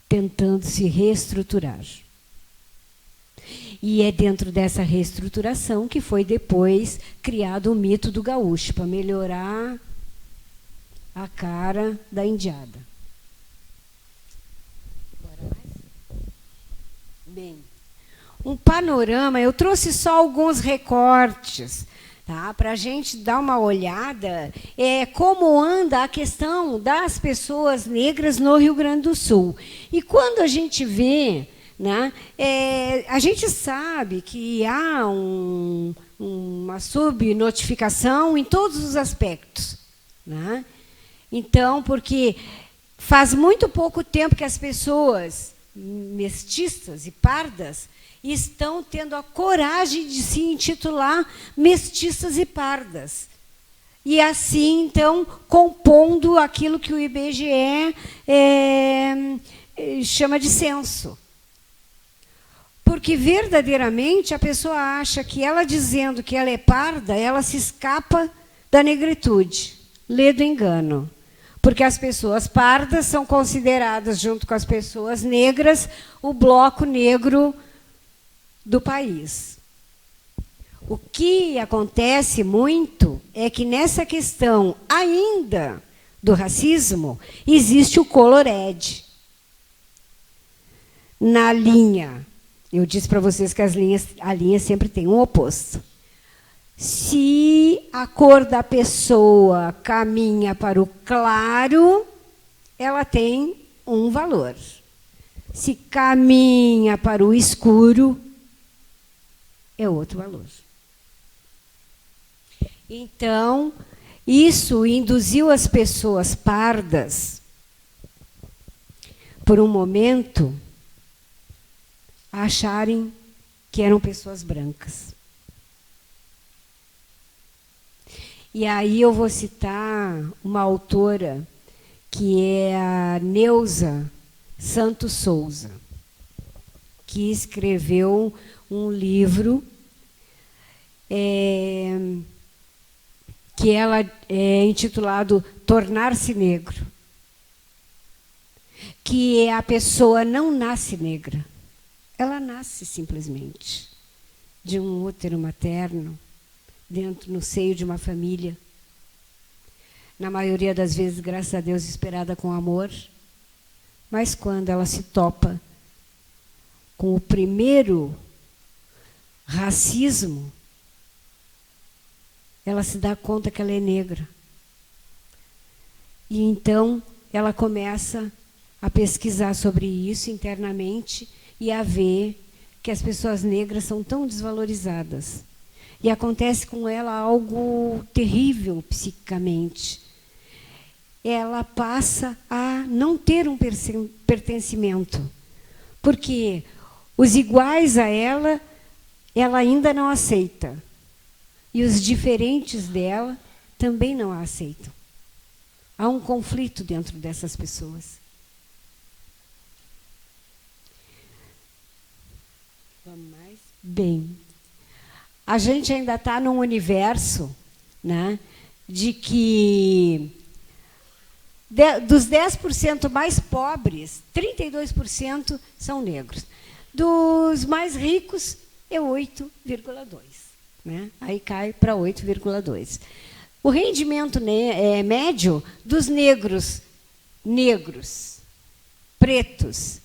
tentando se reestruturar. E é dentro dessa reestruturação que foi depois criado o mito do gaúcho, para melhorar a cara da indiada. Bem, um panorama, eu trouxe só alguns recortes, tá, para a gente dar uma olhada como anda a questão das pessoas negras no Rio Grande do Sul. E quando a gente vê, né, a gente sabe que há uma subnotificação em todos os aspectos, né? Então, porque faz muito pouco tempo que as pessoas mestiças e pardas estão tendo a coragem de se intitular mestiças e pardas. E assim, então, compondo aquilo que o IBGE chama de censo. Porque, verdadeiramente, a pessoa acha que ela dizendo que ela é parda, ela se escapa da negritude. Lê do engano. Porque as pessoas pardas são consideradas, junto com as pessoas negras, o bloco negro do país. O que acontece muito é que, nessa questão ainda do racismo, existe o colored. Na linha, eu disse para vocês que a linha sempre tem um oposto. Se a cor da pessoa caminha para o claro, ela tem um valor. Se caminha para o escuro, é outro valor. Então, isso induziu as pessoas pardas, por um momento, a acharem que eram pessoas brancas. E aí eu vou citar uma autora, que é a Neuza Santos Souza, que escreveu um livro que ela é intitulado Tornar-se Negro, que a pessoa não nasce negra, ela nasce simplesmente de um útero materno, no seio de uma família, na maioria das vezes, graças a Deus, esperada com amor, mas quando ela se topa com o primeiro racismo, ela se dá conta que ela é negra. E então ela começa a pesquisar sobre isso internamente e a ver que as pessoas negras são tão desvalorizadas. E acontece com ela algo terrível psiquicamente. Ela passa a não ter um pertencimento, porque os iguais a ela ainda não aceita. E os diferentes dela também não a aceitam. Há um conflito dentro dessas pessoas. Vamos mais? Bem, a gente ainda está num universo, né, de que dos 10% mais pobres, 32% são negros. Dos mais ricos, é 8,2%. Né? Aí cai para 8,2%. O rendimento médio dos negros, pretos,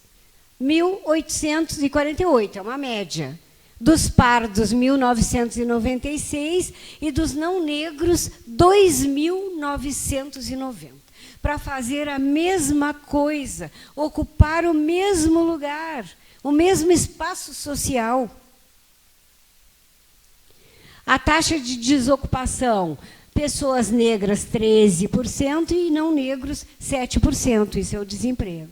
1.848, é uma média. Dos pardos, 1.996, e dos não negros, 2.990. Para fazer a mesma coisa, ocupar o mesmo lugar, o mesmo espaço social. A taxa de desocupação, pessoas negras 13% e não negros 7%, isso é o desemprego.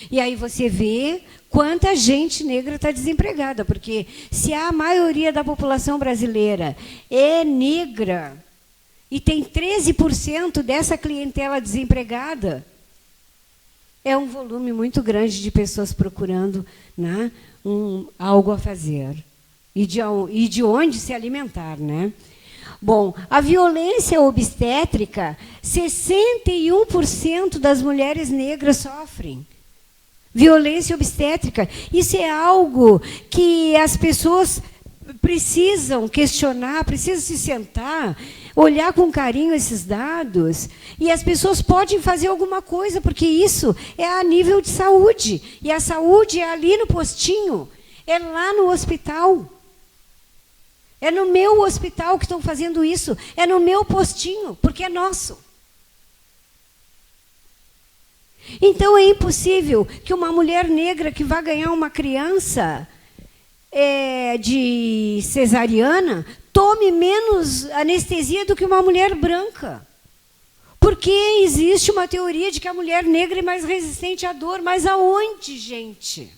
E aí você vê quanta gente negra está desempregada, porque se a maioria da população brasileira é negra e tem 13% dessa clientela desempregada, é um volume muito grande de pessoas procurando, né, algo a fazer. E de onde se alimentar, né? Bom, a violência obstétrica, 61% das mulheres negras sofrem. Violência obstétrica, isso é algo que as pessoas precisam questionar, precisam se sentar, olhar com carinho esses dados, e as pessoas podem fazer alguma coisa, porque isso é a nível de saúde, e a saúde é ali no postinho, É lá no hospital. É no meu hospital que estão fazendo isso. É no meu postinho, porque é nosso. Então é impossível que uma mulher negra que vai ganhar uma criança de cesariana tome menos anestesia do que uma mulher branca. Porque existe uma teoria de que a mulher negra é mais resistente à dor. Mas aonde, gente?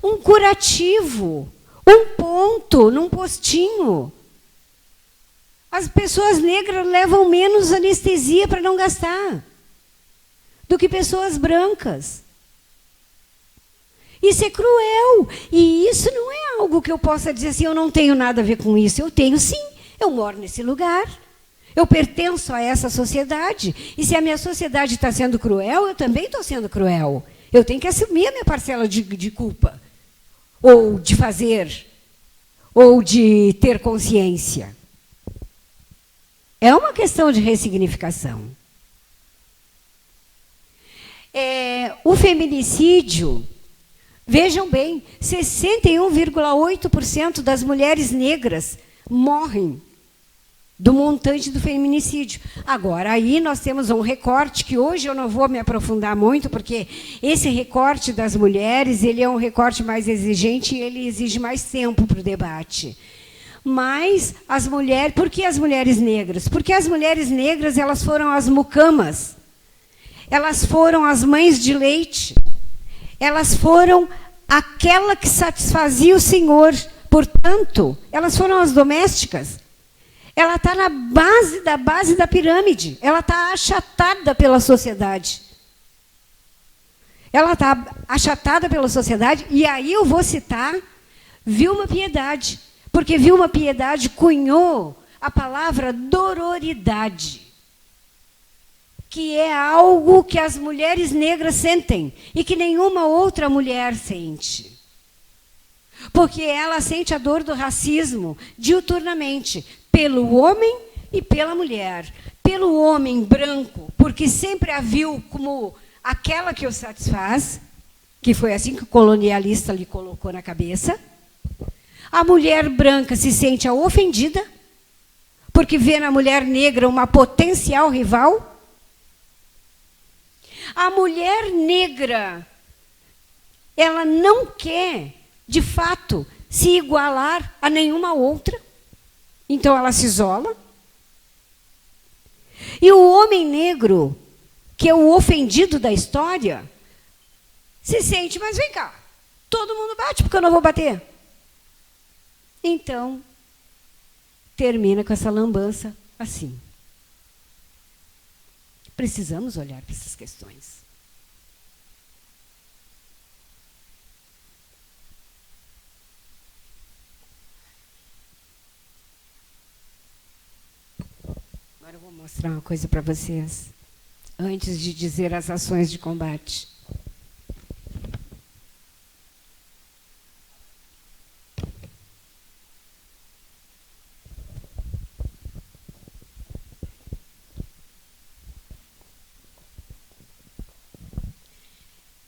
Um curativo, um ponto num postinho. As pessoas negras levam menos anestesia para não gastar do que pessoas brancas. Isso é cruel. E isso não é algo que eu possa dizer assim, eu não tenho nada a ver com isso. Eu tenho sim, eu moro nesse lugar. Eu pertenço a essa sociedade. E se a minha sociedade está sendo cruel, eu também estou sendo cruel. Eu tenho que assumir a minha parcela de culpa. Ou de fazer. Ou de ter consciência. É uma questão de ressignificação. O feminicídio, vejam bem, 61,8% das mulheres negras morrem do montante do feminicídio. Agora, aí nós temos um recorte que hoje eu não vou me aprofundar muito, porque esse recorte das mulheres, ele é um recorte mais exigente e ele exige mais tempo para o debate. Mas as mulheres... Por que as mulheres negras? Porque as mulheres negras, elas foram as mucamas. Elas foram as mães de leite. Elas foram aquela que satisfazia o Senhor. Portanto, elas foram as domésticas. Ela está na base da pirâmide. Ela está achatada pela sociedade. Ela está achatada pela sociedade. E aí eu vou citar Vilma Piedade. Porque Vilma Piedade cunhou a palavra dororidade, que é algo que as mulheres negras sentem e que nenhuma outra mulher sente. Porque ela sente a dor do racismo diuturnamente, pelo homem e pela mulher. Pelo homem branco, porque sempre a viu como aquela que o satisfaz, que foi assim que o colonialista lhe colocou na cabeça. A mulher branca se sente ofendida, porque vê na mulher negra uma potencial rival. A mulher negra, ela não quer, de fato, se igualar a nenhuma outra. Então, ela se isola. E o homem negro, que é o ofendido da história, se sente, mas vem cá, todo mundo bate, porque eu não vou bater. Então, termina com essa lambança assim. Precisamos olhar para essas questões. Agora eu vou mostrar uma coisa para vocês, antes de dizer as ações de combate.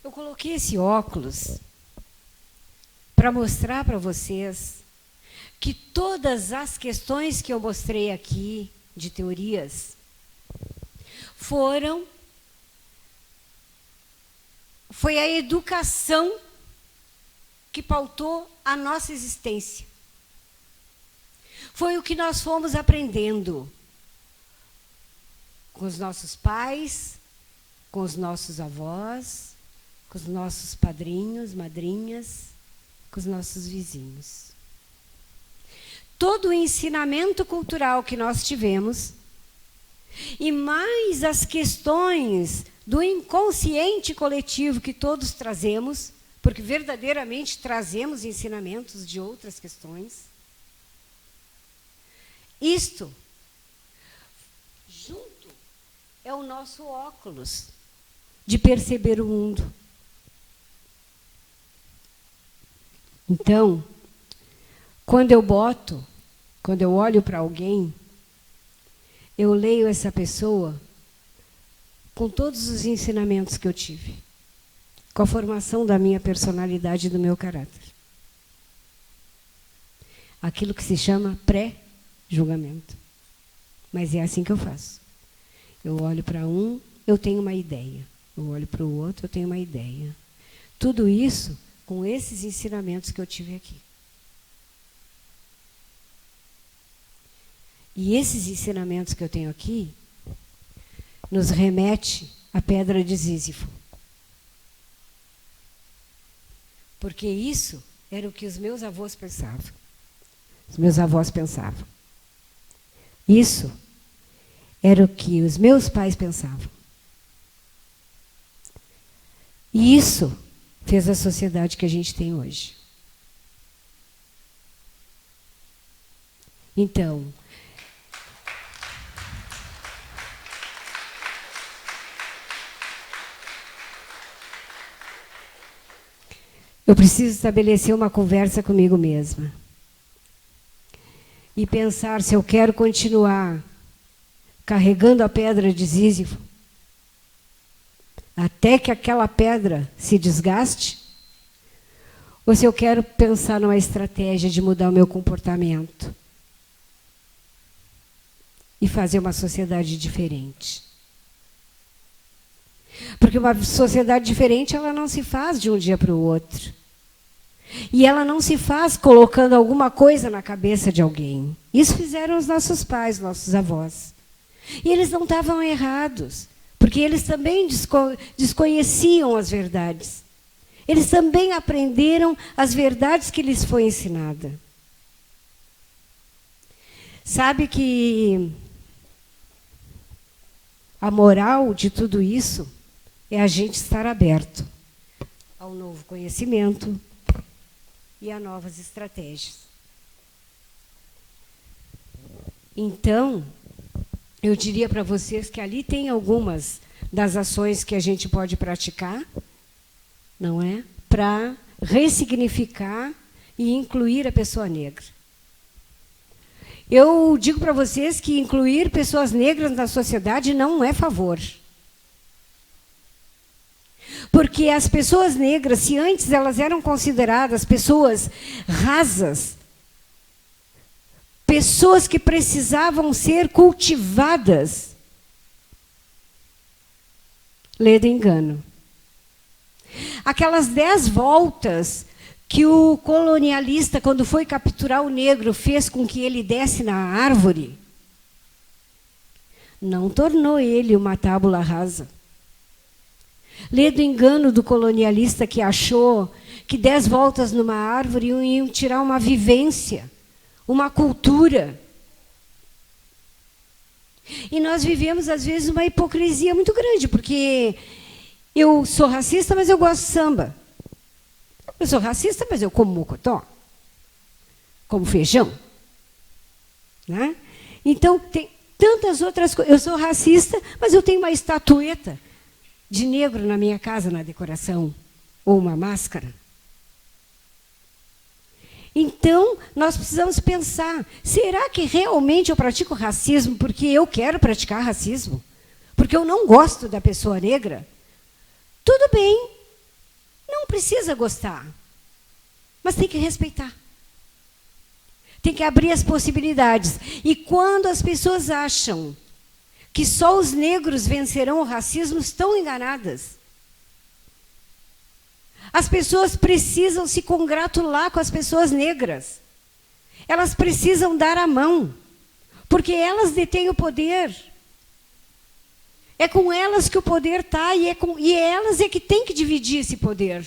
Eu coloquei esse óculos para mostrar para vocês que todas as questões que eu mostrei aqui, de teorias, foi a educação que pautou a nossa existência. Foi o que nós fomos aprendendo com os nossos pais, com os nossos avós, com os nossos padrinhos, madrinhas, com os nossos vizinhos. Todo o ensinamento cultural que nós tivemos, e mais as questões do inconsciente coletivo que todos trazemos, porque verdadeiramente trazemos ensinamentos de outras questões, isto, junto, é o nosso óculos de perceber o mundo. Então, quando eu olho para alguém, eu leio essa pessoa com todos os ensinamentos que eu tive. com a formação da minha personalidade e do meu caráter. Aquilo que se chama pré-julgamento. Mas é assim que eu faço. Eu olho para um, eu tenho uma ideia. Eu olho para o outro, eu tenho uma ideia. Tudo isso com esses ensinamentos que eu tive aqui. E esses ensinamentos que eu tenho aqui nos remete à pedra de Sísifo. Porque isso era o que os meus avós pensavam. Os meus avós pensavam. Isso era o que os meus pais pensavam. E isso fez a sociedade que a gente tem hoje. Então, eu preciso estabelecer uma conversa comigo mesma. E pensar se eu quero continuar carregando a pedra de Sísifo até que aquela pedra se desgaste, ou se eu quero pensar numa estratégia de mudar o meu comportamento e fazer uma sociedade diferente. Porque uma sociedade diferente, ela não se faz de um dia para o outro. E ela não se faz colocando alguma coisa na cabeça de alguém. Isso fizeram os nossos pais, nossos avós. E eles não estavam errados, porque eles também desconheciam as verdades. Eles também aprenderam as verdades que lhes foi ensinada. Sabe que a moral de tudo isso é a gente estar aberto ao novo conhecimento e a novas estratégias. Então, eu diria para vocês que ali tem algumas das ações que a gente pode praticar, não é? Para ressignificar e incluir a pessoa negra. Eu digo para vocês que incluir pessoas negras na sociedade não é favor. Porque as pessoas negras, se antes elas eram consideradas pessoas rasas, pessoas que precisavam ser cultivadas, lê do engano. Aquelas 10 voltas que o colonialista, quando foi capturar o negro, fez com que ele desse na árvore, não tornou ele uma tábula rasa. Lê do engano do colonialista que achou que 10 voltas numa árvore iam tirar uma vivência, uma cultura. E nós vivemos, às vezes, uma hipocrisia muito grande, porque eu sou racista, mas eu gosto de samba. Eu sou racista, mas eu como mocotó, como feijão. Né? Então, tem tantas outras coisas. Eu sou racista, mas eu tenho uma estatueta de negro na minha casa, na decoração, ou uma máscara. Então, nós precisamos pensar, será que realmente eu pratico racismo porque eu quero praticar racismo? Porque eu não gosto da pessoa negra? Tudo bem, não precisa gostar, mas tem que respeitar. Tem que abrir as possibilidades. E quando as pessoas acham que só os negros vencerão o racismo, estão enganadas. As pessoas precisam se congratular com as pessoas negras. Elas precisam dar a mão, porque elas detêm o poder. É com elas que o poder está, e elas é que têm que dividir esse poder.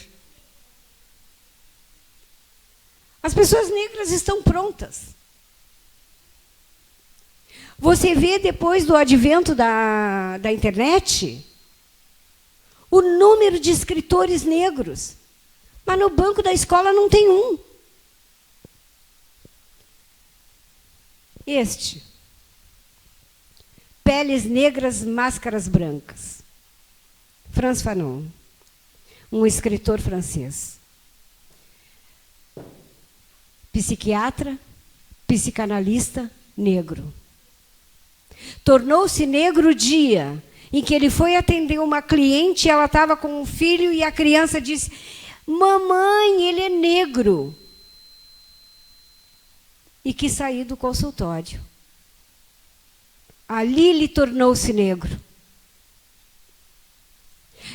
As pessoas negras estão prontas. Você vê, depois do advento da internet, o número de escritores negros, mas no banco da escola não tem um. Este. Peles negras, máscaras brancas. Frantz Fanon, um escritor francês. Psiquiatra, psicanalista, negro. Tornou-se negro o dia em que ele foi atender uma cliente, ela estava com um filho e a criança disse: mamãe, ele é negro. E quis sair do consultório. Ali ele tornou-se negro.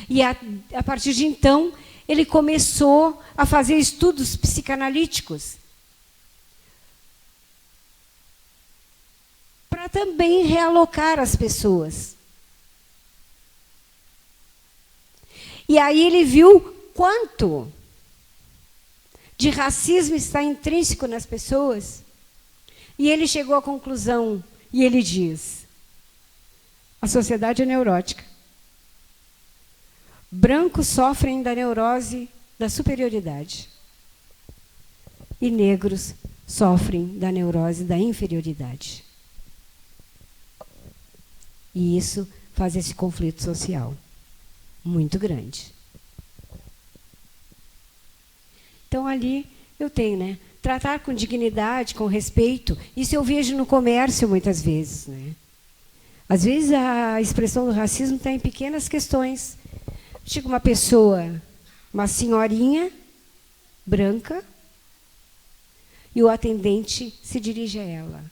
E a partir de então, ele começou a fazer estudos psicanalíticos para também realocar as pessoas. E aí ele viu quanto de racismo está intrínseco nas pessoas. E ele chegou à conclusão, e ele diz: a sociedade é neurótica. Brancos sofrem da neurose da superioridade. E negros sofrem da neurose da inferioridade. E isso faz esse conflito social muito grande. Então, ali eu tenho, né? Tratar com dignidade, com respeito. Isso eu vejo no comércio muitas vezes, né? Às vezes a expressão do racismo está em pequenas questões. Chega uma pessoa, uma senhorinha branca, e o atendente se dirige a ela: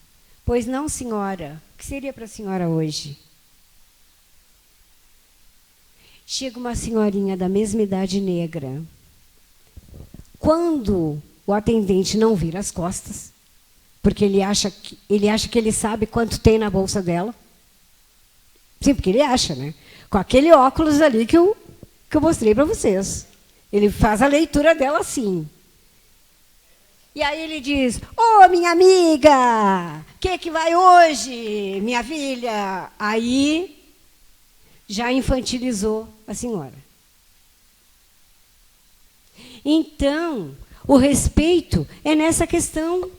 pois não, senhora, o que seria para a senhora hoje? Chega uma senhorinha da mesma idade negra. Quando o atendente não vira as costas, porque ele acha que ele sabe quanto tem na bolsa dela. Sim, porque ele acha, né? Com aquele óculos ali que eu mostrei para vocês. Ele faz a leitura dela assim. E aí ele diz: ô, minha amiga, que vai hoje, minha filha? Aí já infantilizou a senhora. Então, o respeito é nessa questão.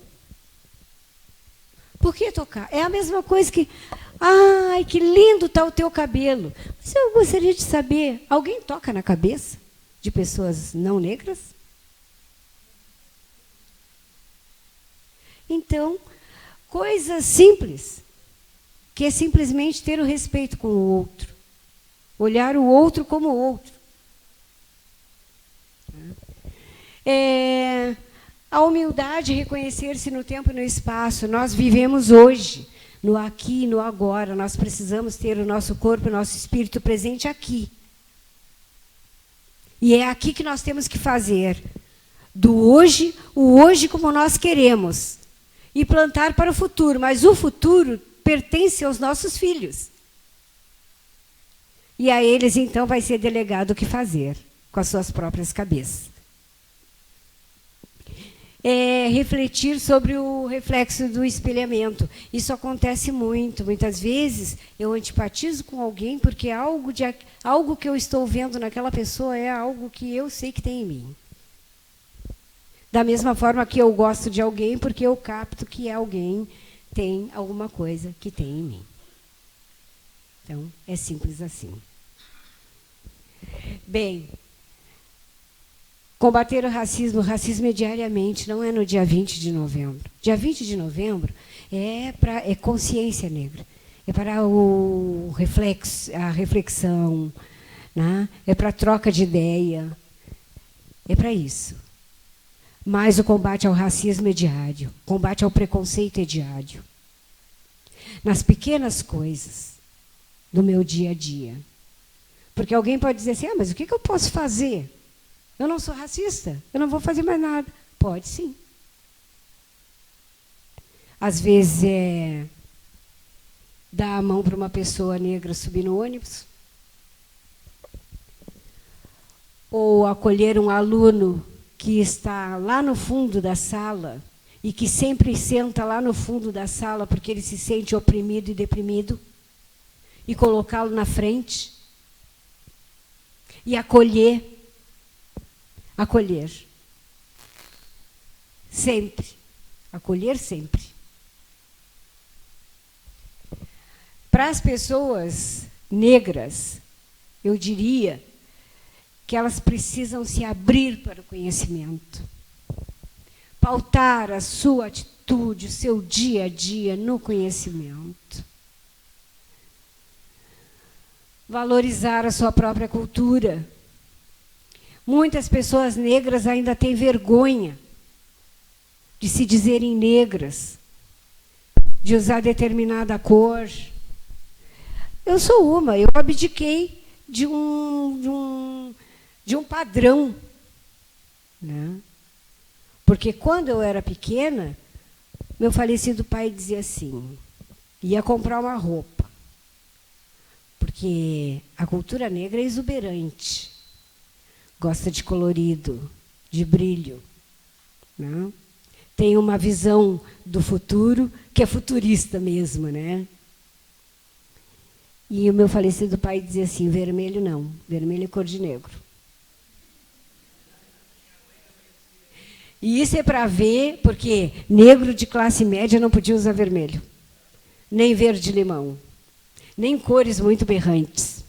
Por que tocar? É a mesma coisa que: ai, que lindo está o teu cabelo. Mas eu gostaria de saber, alguém toca na cabeça de pessoas não negras? Então, coisas simples, que é simplesmente ter o respeito com o outro. Olhar o outro como o outro. A humildade, reconhecer-se no tempo e no espaço. Nós vivemos hoje, no aqui e no agora. Nós precisamos ter o nosso corpo, o nosso espírito presente aqui. E é aqui que nós temos que fazer do hoje, o hoje como nós queremos. E plantar para o futuro. Mas o futuro pertence aos nossos filhos. E a eles, então, vai ser delegado o que fazer com as suas próprias cabeças. Refletir sobre o reflexo do espelhamento. Isso acontece muito. Muitas vezes eu antipatizo com alguém porque algo que eu estou vendo naquela pessoa é algo que eu sei que tem em mim. Da mesma forma que eu gosto de alguém porque eu capto que alguém tem alguma coisa que tem em mim. Então, é simples assim. Bem, combater o racismo é diariamente, não é no dia 20 de novembro. Dia 20 de novembro é consciência negra, é para a reflexão, né? É para a troca de ideia, é para isso. Mas o combate ao racismo é diário, o combate ao preconceito é diário. Nas pequenas coisas do meu dia a dia. Porque alguém pode dizer assim: mas o que eu posso fazer? Eu não sou racista, eu não vou fazer mais nada. Pode sim. Às vezes é dar a mão para uma pessoa negra subir no ônibus. Ou acolher um aluno que está lá no fundo da sala e que sempre senta lá no fundo da sala porque ele se sente oprimido e deprimido, e colocá-lo na frente e acolher. Acolher. Sempre. Acolher sempre. Para as pessoas negras, eu diria que elas precisam se abrir para o conhecimento. Pautar a sua atitude, o seu dia a dia no conhecimento. valorizar a sua própria cultura. Muitas pessoas negras ainda têm vergonha de se dizerem negras, de usar determinada cor. Eu sou uma, eu abdiquei de um padrão, né? Porque quando eu era pequena, meu falecido pai dizia assim, ia comprar uma roupa, porque a cultura negra é exuberante, gosta de colorido, de brilho, né? Tem uma visão do futuro que é futurista mesmo, né? E o meu falecido pai dizia assim, vermelho não, vermelho é cor de negro. E isso é para ver, porque negro de classe média não podia usar vermelho, nem verde-limão, nem cores muito berrantes.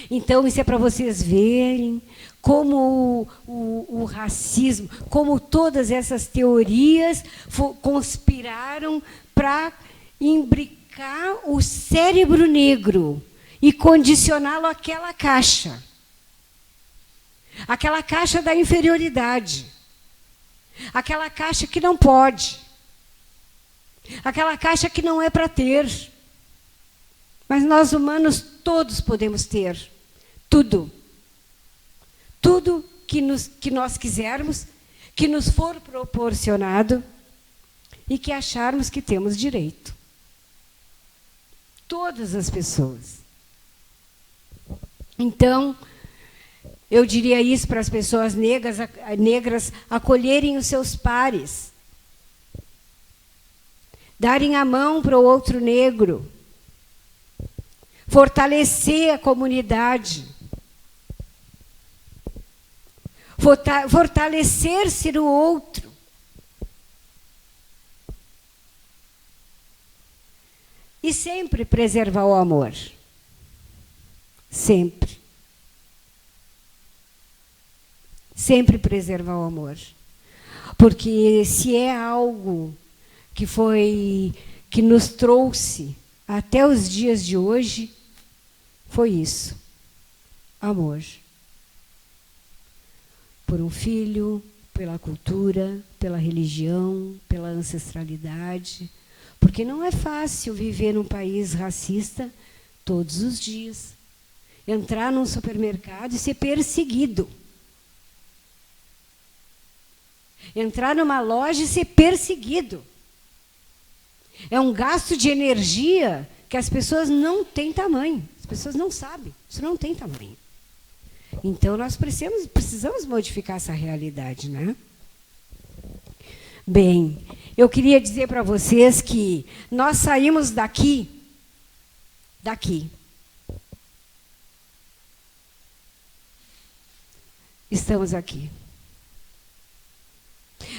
Então, isso é para vocês verem como o racismo, como todas essas teorias conspiraram para imbricar o cérebro negro e condicioná-lo àquela caixa. Aquela caixa da inferioridade. Aquela caixa que não pode. Aquela caixa que não é para ter. Mas nós humanos todos podemos ter. Tudo. Tudo que nós quisermos, que nos for proporcionado e que acharmos que temos direito. Todas as pessoas. Então, eu diria isso para as pessoas negras acolherem os seus pares, darem a mão para o outro negro, fortalecer a comunidade, fortalecer-se no outro. E sempre preservar o amor. Sempre. Sempre preservar o amor. Porque se é algo que nos trouxe até os dias de hoje, foi isso. Amor. Por um filho, pela cultura, pela religião, pela ancestralidade. Porque não é fácil viver num país racista todos os dias. Entrar num supermercado e ser perseguido. Entrar numa loja e ser perseguido. É um gasto de energia que as pessoas não têm tamanho. As pessoas não sabem. Isso não tem tamanho. Então, nós precisamos modificar essa realidade, né? Bem, eu queria dizer para vocês que nós saímos daqui. Estamos aqui.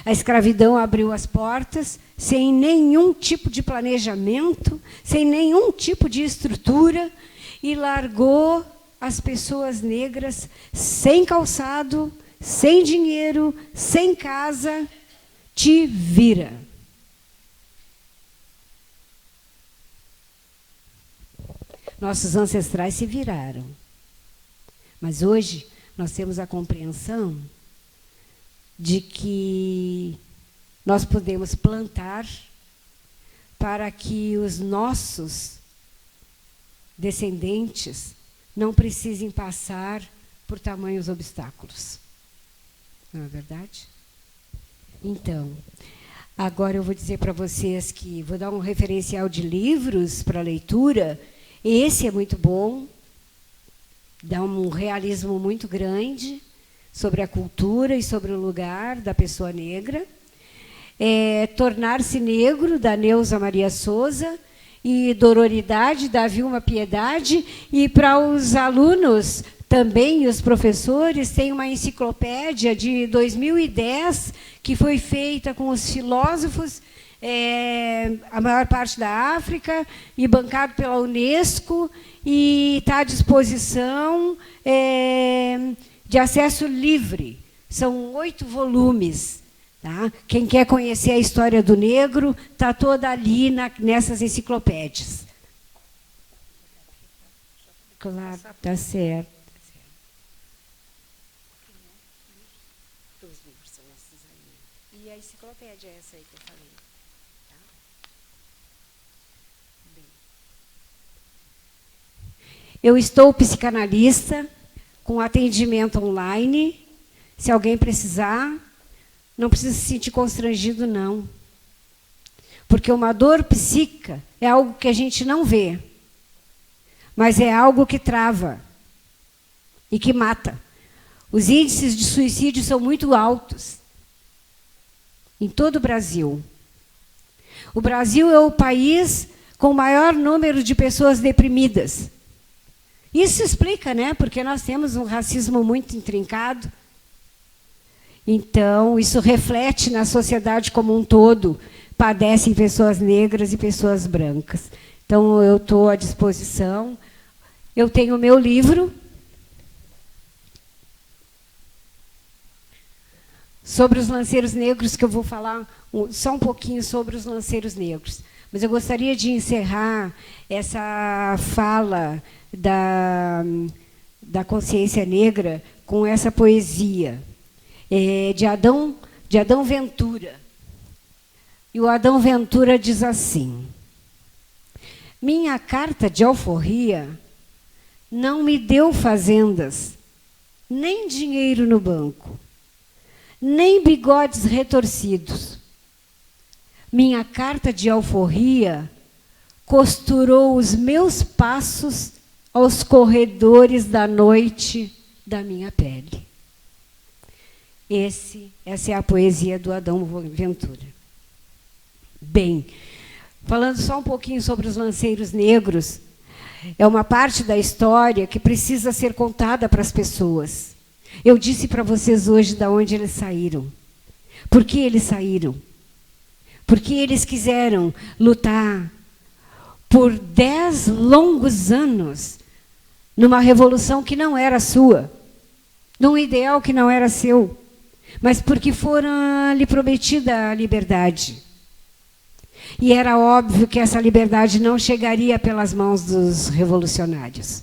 A escravidão abriu as portas sem nenhum tipo de planejamento, sem nenhum tipo de estrutura e largou as pessoas negras sem calçado, sem dinheiro, sem casa. Te vira. Nossos ancestrais se viraram. Mas hoje nós temos a compreensão de que nós podemos plantar para que os nossos descendentes não precisem passar por tamanhos obstáculos. Não é verdade? Então, agora eu vou dizer para vocês que vou dar um referencial de livros para leitura. Esse é muito bom, dá um realismo muito grande sobre a cultura e sobre o lugar da pessoa negra. Tornar-se Negro, da Neuza Maria Souza, e Dororidade, da Vilma Piedade. E para os alunos também, e os professores, tem uma enciclopédia de 2010, que foi feita com os filósofos, a maior parte da África, e bancado pela Unesco, e está à disposição, de acesso livre. São 8 volumes. Tá? Quem quer conhecer a história do negro, está toda ali nessas enciclopédias. Claro, tá certo. Os livros são esses aí. E a enciclopédia é essa aí que eu falei. Tá? Bem. Eu estou psicanalista, com atendimento online. Se alguém precisar, não precisa se sentir constrangido, não. Porque uma dor psíquica é algo que a gente não vê, mas é algo que trava e que mata. Os índices de suicídio são muito altos em todo o Brasil. O Brasil é o país com o maior número de pessoas deprimidas. Isso explica, né? Porque nós temos um racismo muito intrincado. Então, isso reflete na sociedade como um todo. Padecem pessoas negras e pessoas brancas. Então, eu estou à disposição. Eu tenho o meu livro sobre os lanceiros negros, que eu vou falar só um pouquinho sobre os lanceiros negros. Mas eu gostaria de encerrar essa fala da consciência negra com essa poesia de Adão Ventura. E o Adão Ventura diz assim: minha carta de alforria não me deu fazendas, nem dinheiro no banco, nem bigodes retorcidos. Minha carta de alforria costurou os meus passos aos corredores da noite da minha pele. Essa é a poesia do Adão Ventura. Bem, falando só um pouquinho sobre os lanceiros negros, é uma parte da história que precisa ser contada para as pessoas. Eu disse para vocês hoje de onde eles saíram. Por que eles saíram? Porque eles quiseram lutar por 10 longos anos numa revolução que não era sua, num ideal que não era seu, mas porque lhe prometida a liberdade. E era óbvio que essa liberdade não chegaria pelas mãos dos revolucionários.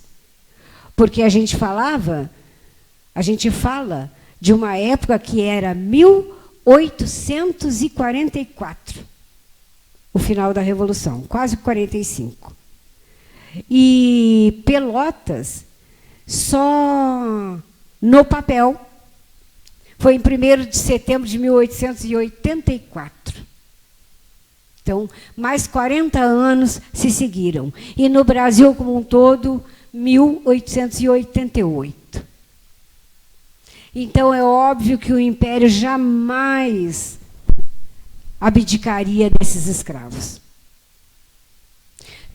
Porque a gente fala de uma época que era 1844, o final da Revolução, quase 45. E Pelotas, só no papel, foi em 1º de setembro de 1884. Então, mais 40 anos se seguiram. E no Brasil como um todo, 1888. Então, é óbvio que o Império jamais abdicaria desses escravos.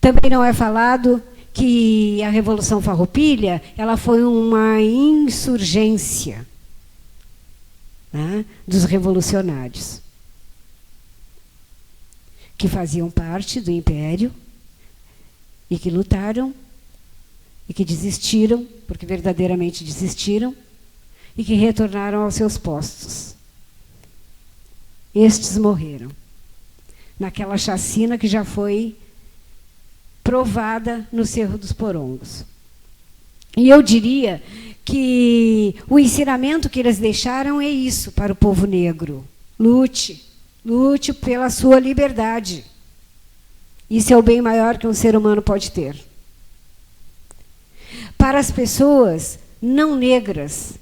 Também não é falado que a Revolução Farroupilha ela foi uma insurgência, né, dos revolucionários, que faziam parte do Império e que lutaram e que desistiram, porque verdadeiramente desistiram, e que retornaram aos seus postos. Estes morreram naquela chacina que já foi provada no Cerro dos Porongos. E eu diria que o ensinamento que eles deixaram é isso para o povo negro: lute. Lute pela sua liberdade. Isso é o bem maior que um ser humano pode ter. Para as pessoas não negras,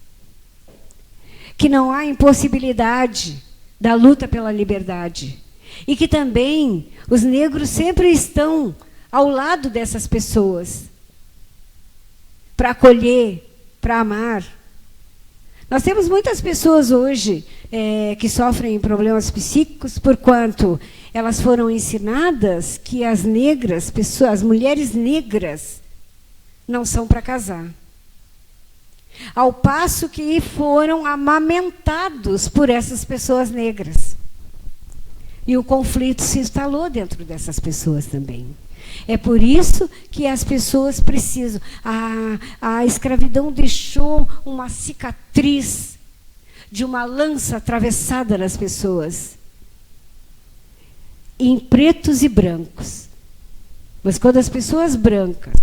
que não há impossibilidade da luta pela liberdade. E que também os negros sempre estão ao lado dessas pessoas, para acolher, para amar. Nós temos muitas pessoas hoje que sofrem problemas psíquicos, porquanto elas foram ensinadas que as negras, as mulheres negras, não são para casar. Ao passo que foram amamentados por essas pessoas negras. E o conflito se instalou dentro dessas pessoas também. É por isso que as pessoas precisam. A escravidão deixou uma cicatriz de uma lança atravessada nas pessoas, em pretos e brancos. Mas quando as pessoas brancas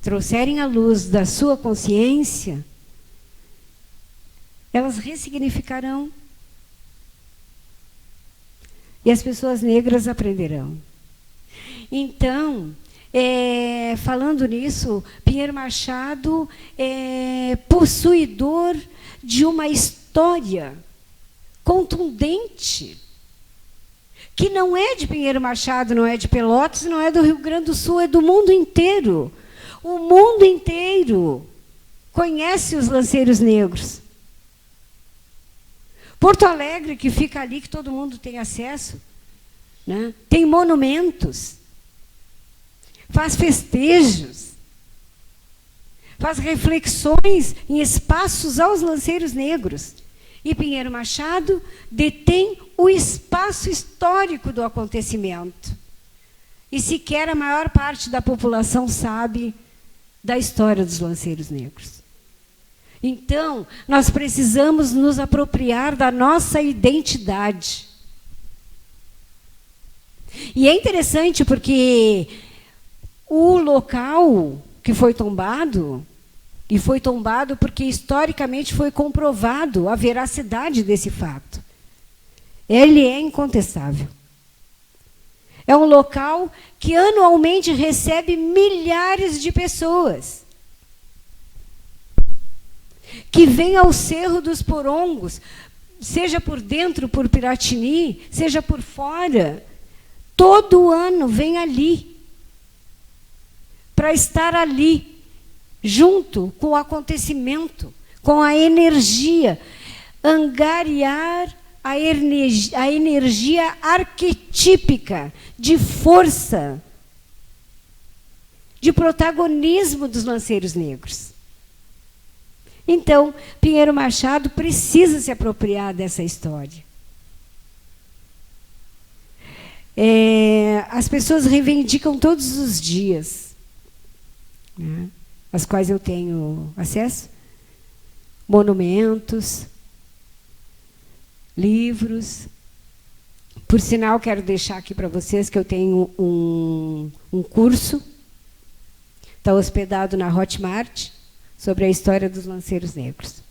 trouxerem à luz da sua consciência, elas ressignificarão. E as pessoas negras aprenderão. Então, falando nisso, Pinheiro Machado é possuidor de uma história contundente, que não é de Pinheiro Machado, não é de Pelotas, não é do Rio Grande do Sul, é do mundo inteiro. O mundo inteiro conhece os lanceiros negros. Porto Alegre, que fica ali, que todo mundo tem acesso, né? Tem monumentos, faz festejos, faz reflexões em espaços aos lanceiros negros. E Pinheiro Machado detém o espaço histórico do acontecimento. E sequer a maior parte da população sabe da história dos lanceiros negros. Então, nós precisamos nos apropriar da nossa identidade. E é interessante porque o local que foi tombado, e foi tombado porque historicamente foi comprovado a veracidade desse fato. Ele é incontestável. É um local que anualmente recebe milhares de pessoas, que vem ao Cerro dos Porongos, seja por dentro, por Piratini, seja por fora, todo ano vem ali, para estar ali, junto com o acontecimento, com a energia, angariar a energia arquetípica de força, de protagonismo dos lanceiros negros. Então, Pinheiro Machado precisa se apropriar dessa história. As pessoas reivindicam todos os dias, né, às quais eu tenho acesso, monumentos, livros. Por sinal, quero deixar aqui para vocês que eu tenho um curso, está hospedado na Hotmart, sobre a história dos lanceiros negros.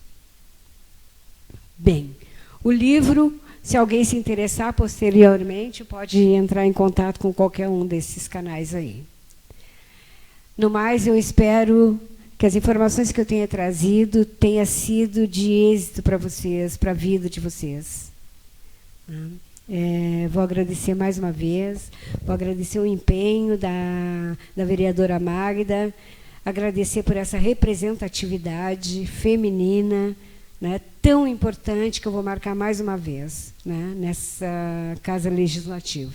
Bem, o livro, se alguém se interessar posteriormente, pode entrar em contato com qualquer um desses canais aí. No mais, eu espero que as informações que eu tenha trazido tenham sido de êxito para vocês, para a vida de vocês. Vou agradecer mais uma vez, vou agradecer o empenho da vereadora Magda, agradecer por essa representatividade feminina, né, tão importante, que eu vou marcar mais uma vez, né, nessa Casa Legislativa.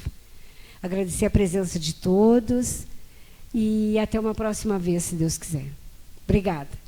Agradecer a presença de todos e até uma próxima vez, se Deus quiser. Obrigada.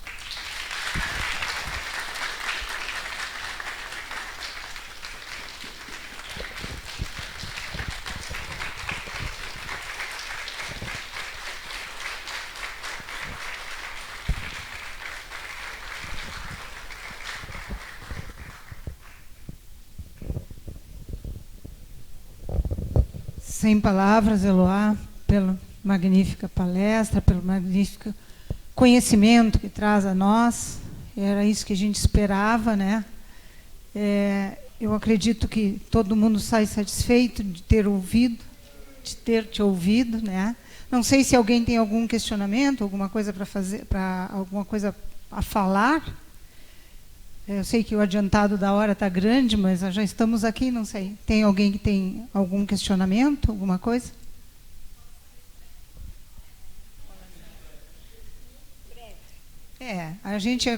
Sem palavras, Eloá, pela magnífica palestra, pelo magnífico conhecimento que traz a nós. Era isso que a gente esperava, né? Eu acredito que todo mundo sai satisfeito de ter ouvido, de ter te ouvido, né? Não sei se alguém tem algum questionamento, alguma coisa para fazer, alguma coisa a falar. Eu sei que o adiantado da hora está grande, mas já estamos aqui, não sei. Tem alguém que tem algum questionamento, alguma coisa? A gente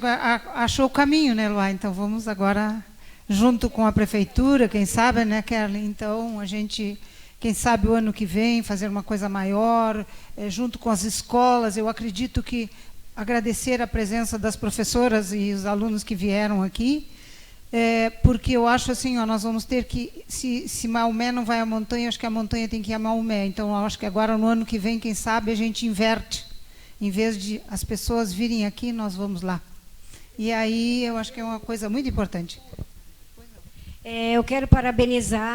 achou o caminho, né, Luá? Então vamos agora, junto com a prefeitura, quem sabe, né, Kelly? Então a gente, quem sabe o ano que vem, fazer uma coisa maior, junto com as escolas. Eu acredito que agradecer a presença das professoras e os alunos que vieram aqui, porque eu acho assim, nós vamos ter que, se Maomé não vai à montanha, acho que a montanha tem que ir a Maomé. Então, eu acho que agora, no ano que vem, quem sabe, a gente inverte. Em vez de as pessoas virem aqui, nós vamos lá. E aí, eu acho que é uma coisa muito importante. Eu quero parabenizar